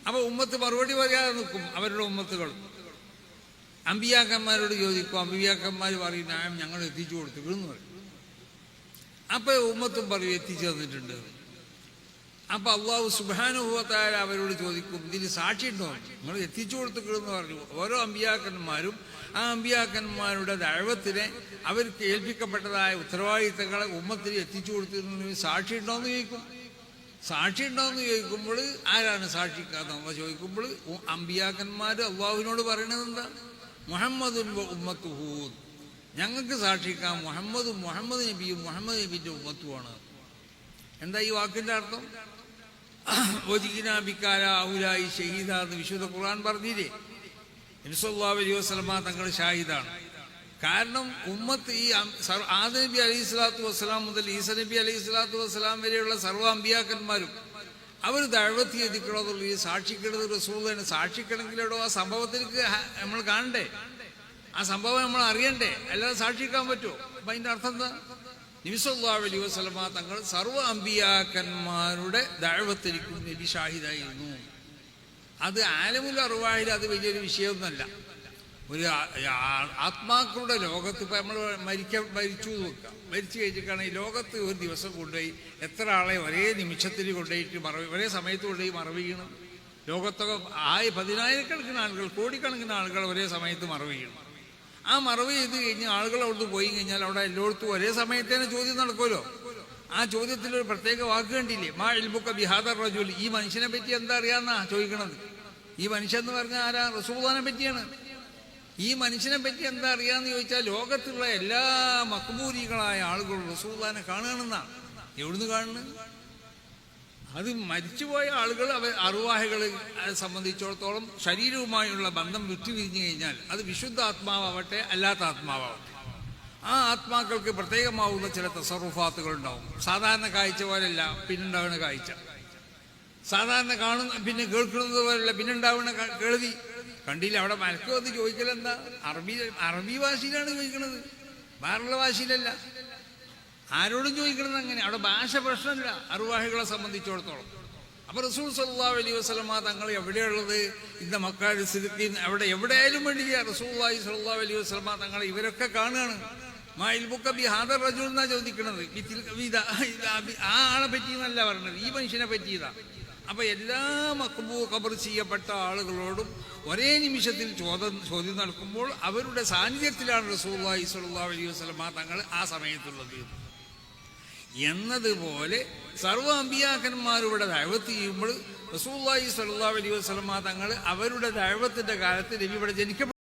അപ്പൊ ഉമ്മത്ത് മറുപടി പറയാതെ നിൽക്കും. അവരുടെ ഉമ്മത്തുകൾ അമ്പിയാക്കന്മാരോട് ചോദിക്കും. അമ്പിയാക്കന്മാർ പറയും, ഞങ്ങൾ എത്തിച്ചു കൊടുത്തിരുന്നു പറയും. അപ്പൊ ഉമ്മത്തും പറയും എത്തിച്ചു തന്നിട്ടുണ്ട്. അപ്പൊ അല്ലാഹു സുബ്ഹാനഹു വ തആല അവരോട് ചോദിക്കും, ഇതിന് സാക്ഷി ഉണ്ടോ? നിങ്ങൾ എത്തിച്ചു കൊടുത്തിരുന്നു പറഞ്ഞു. ഓരോ അമ്പിയാക്കന്മാരും ആ അമ്പിയാക്കന്മാരുടെ ദഅവത്തിനെ അവർക്ക് ഏൽപ്പിക്കപ്പെട്ടതായ ഉത്തരവാദിത്തങ്ങളെ ഉമ്മത്തിന് എത്തിച്ചു കൊടുത്തിരുന്നതിന് സാക്ഷി ഉണ്ടോയെന്ന് ചോദിക്കും. സാക്ഷി ഉണ്ടോയെന്ന് ചോദിക്കുമ്പോൾ ആരാണ് സാക്ഷിക്കാത്ത ചോദിക്കുമ്പോൾ അമ്പിയാക്കന്മാർ അള്ളാഹുവിനോട് പറയണത് എന്താ? മുഹമ്മദുൻ വ ഉമ്മത്തുഹു, ഞങ്ങൾക്ക് സാക്ഷിക്കാം മുഹമ്മദ് നബിയും മുഹമ്മദ് നബിന്റെ ഉമ്മത്തുമാണ്. എന്താ ഈ വാക്കിന്റെ അർത്ഥം? ഔലായി ഷഹീദ എന്ന് വിശുദ്ധ ഖുർആൻ പറഞ്ഞില്ലേ? നബി സല്ലല്ലാഹു അലൈഹി വസല്ലമ തങ്ങൾ ഷാഹിദാണ്. കാരണം ഉമ്മത്ത് ഈ ആദം നബി അലൈഹി സ്വലാത്തു വസ്സലാം മുതൽ ഈസ നബി അലൈഹി സ്വലാത്തു വസ്സലാം വരെയുള്ള സർവ്വ അമ്പിയാക്കന്മാരും അവർ ദഅവത്ത് ചെയ്തിക്കണമെന്നുള്ള ഈ സാക്ഷിക്കണത് റസൂലുള്ളാഹിനെ. സാക്ഷിക്കണമെങ്കിലോ ആ സംഭവത്തിലേക്ക് നമ്മൾ കാണണ്ടേ, ആ സംഭവം നമ്മൾ അറിയണ്ടേ, അല്ലാതെ സാക്ഷിക്കാൻ പറ്റുമോ? അപ്പൊ അതിന്റെ അർത്ഥം എന്താ? നബി സല്ലല്ലാഹു അലൈഹി വസല്ലമ തങ്ങൾ സർവ്വ അമ്പിയാക്കന്മാരുടെ ദഅവത്തിലേക്കും നബി ഷാഹിദായിരുന്നു. അത് ആലമുൽ അർവാഹിൽ അത് വലിയൊരു വിഷയമൊന്നുമല്ല. ഒരു ആത്മാക്കളുടെ ലോകത്ത് ഇപ്പം നമ്മൾ മരിച്ചു നോക്കാം. മരിച്ചു കഴിഞ്ഞിട്ടാണ് ഈ ലോകത്ത് ഒരു ദിവസം കൊണ്ടുപോയി എത്ര ആളെ ഒരേ നിമിഷത്തിൽ കൊണ്ടുപോയിട്ട് ഒരേ സമയത്ത് കൊണ്ടുപോയി മറവ് ചെയ്യണം. ലോകത്തൊക്കെ പതിനായിരക്കണക്കിന് ആളുകൾ, കോടിക്കണക്കിന് ആളുകൾ ഒരേ സമയത്ത് മറവ് ചെയ്യണം. ആ മറവ് ചെയ്ത് കഴിഞ്ഞ് ആളുകൾ അവിടുന്ന് പോയി കഴിഞ്ഞാൽ അവിടെ എല്ലായിടത്തും ഒരേ സമയത്ത് തന്നെ ചോദ്യം നടക്കുമല്ലോ. ആ ചോദ്യത്തിലൊരു പ്രത്യേക വാക്ക് കണ്ടില്ലേ? മാ ഇൽമുക ബിഹാദർ റജുൽ, ഈ മനുഷ്യനെ പറ്റി എന്താ അറിയാന്നാ ചോദിക്കണത്. ഈ മനുഷ്യൻ എന്ന് പറഞ്ഞാൽ ആരാ? റസൂലുള്ളാഹിനെ പറ്റിയാണ്. ഈ മനുഷ്യനെ പറ്റി എന്താ അറിയാന്ന് ചോദിച്ചാൽ ലോകത്തുള്ള എല്ലാ മഖ്ബൂലികളായ ആളുകളും റസൂലുള്ളാഹിനെ കാണുകയാണെന്നാണ്. എവിടുന്ന് കാണുന്നത്? അത് മരിച്ചുപോയ ആളുകൾ, അറുവാഹികളെ സംബന്ധിച്ചിടത്തോളം ശരീരവുമായുള്ള ബന്ധം വിട്ടുപിരിഞ്ഞു കഴിഞ്ഞാൽ അത് വിശുദ്ധ ആത്മാവട്ടെ അല്ലാത്ത ആത്മാവട്ടെ, ആ ആത്മാക്കൾക്ക് പ്രത്യേകമാവുന്ന ചില തസറുഫാത്തുകൾ ഉണ്ടാവും. സാധാരണ കാഴ്ച പോലെയല്ല പിന്നുണ്ടാവുന്ന കാഴ്ച, സാധാരണ കാണുന്ന പിന്നെ കേൾക്കുന്നത് പോലെയല്ല പിന്നുണ്ടാവുന്ന കേൾവി. കണ്ടില്ല അവിടെ മലക്ക് വന്ന് ചോദിക്കലെന്താ? അറബി ഭാഷയിലാണ് ചോദിക്കണത്, വേറുള്ള ഭാഷയിലല്ല. ആരോടും ചോദിക്കണത് അങ്ങനെ. അവിടെ ഭാഷ പ്രശ്നമില്ല അറുവാഹികളെ സംബന്ധിച്ചിടത്തോളം. അപ്പൊ റസൂൽ സല്ലല്ലാഹു അലൈഹി വസല്ലമ തങ്ങൾ എവിടെയുള്ളത്? ഇന്ന മക്കാ സിദ്ദീഖീൻ അവിടെ എവിടെയായാലും വേണ്ടില്ല. റസൂലുള്ളാഹി സ്വല്ലല്ലാഹു അലൈഹി വസല്ലമ തങ്ങൾ ഇവരൊക്കെ കാണുകയാണ്. മാ ഇൽമുക ബിഹാദർ റജുൽ എന്നാ ചോദിക്കണത്. ആ ആളെ പറ്റിയെന്നല്ല പറഞ്ഞത്, ഈ മനുഷ്യനെ പറ്റിയതാ. അപ്പൊ എല്ലാ ഖബർ ചെയ്യപ്പെട്ട ആളുകളോടും ഒരേ നിമിഷത്തിൽ ചോദ്യം നടക്കുമ്പോൾ അവരുടെ സാന്നിധ്യത്തിലാണ് റസൂലുള്ളാഹി സ്വല്ലല്ലാഹു അലൈഹി വസല്ലമ തങ്ങൾ ആ സമയത്തുള്ളത് എന്നതുപോലെ സർവ്വ അമ്പിയാക്കന്മാരുടെ ദഅവത്ത് ചെയ്യുമ്പോൾ റസൂലുള്ളാഹി സ്വല്ലല്ലാഹു അലൈഹി വസല്ലമ തങ്ങൾ അവരുടെ ദഅവത്തിന്റെ കാലത്ത് നബി ഇവിടെ ജനിക്കപ്പെട്ടു.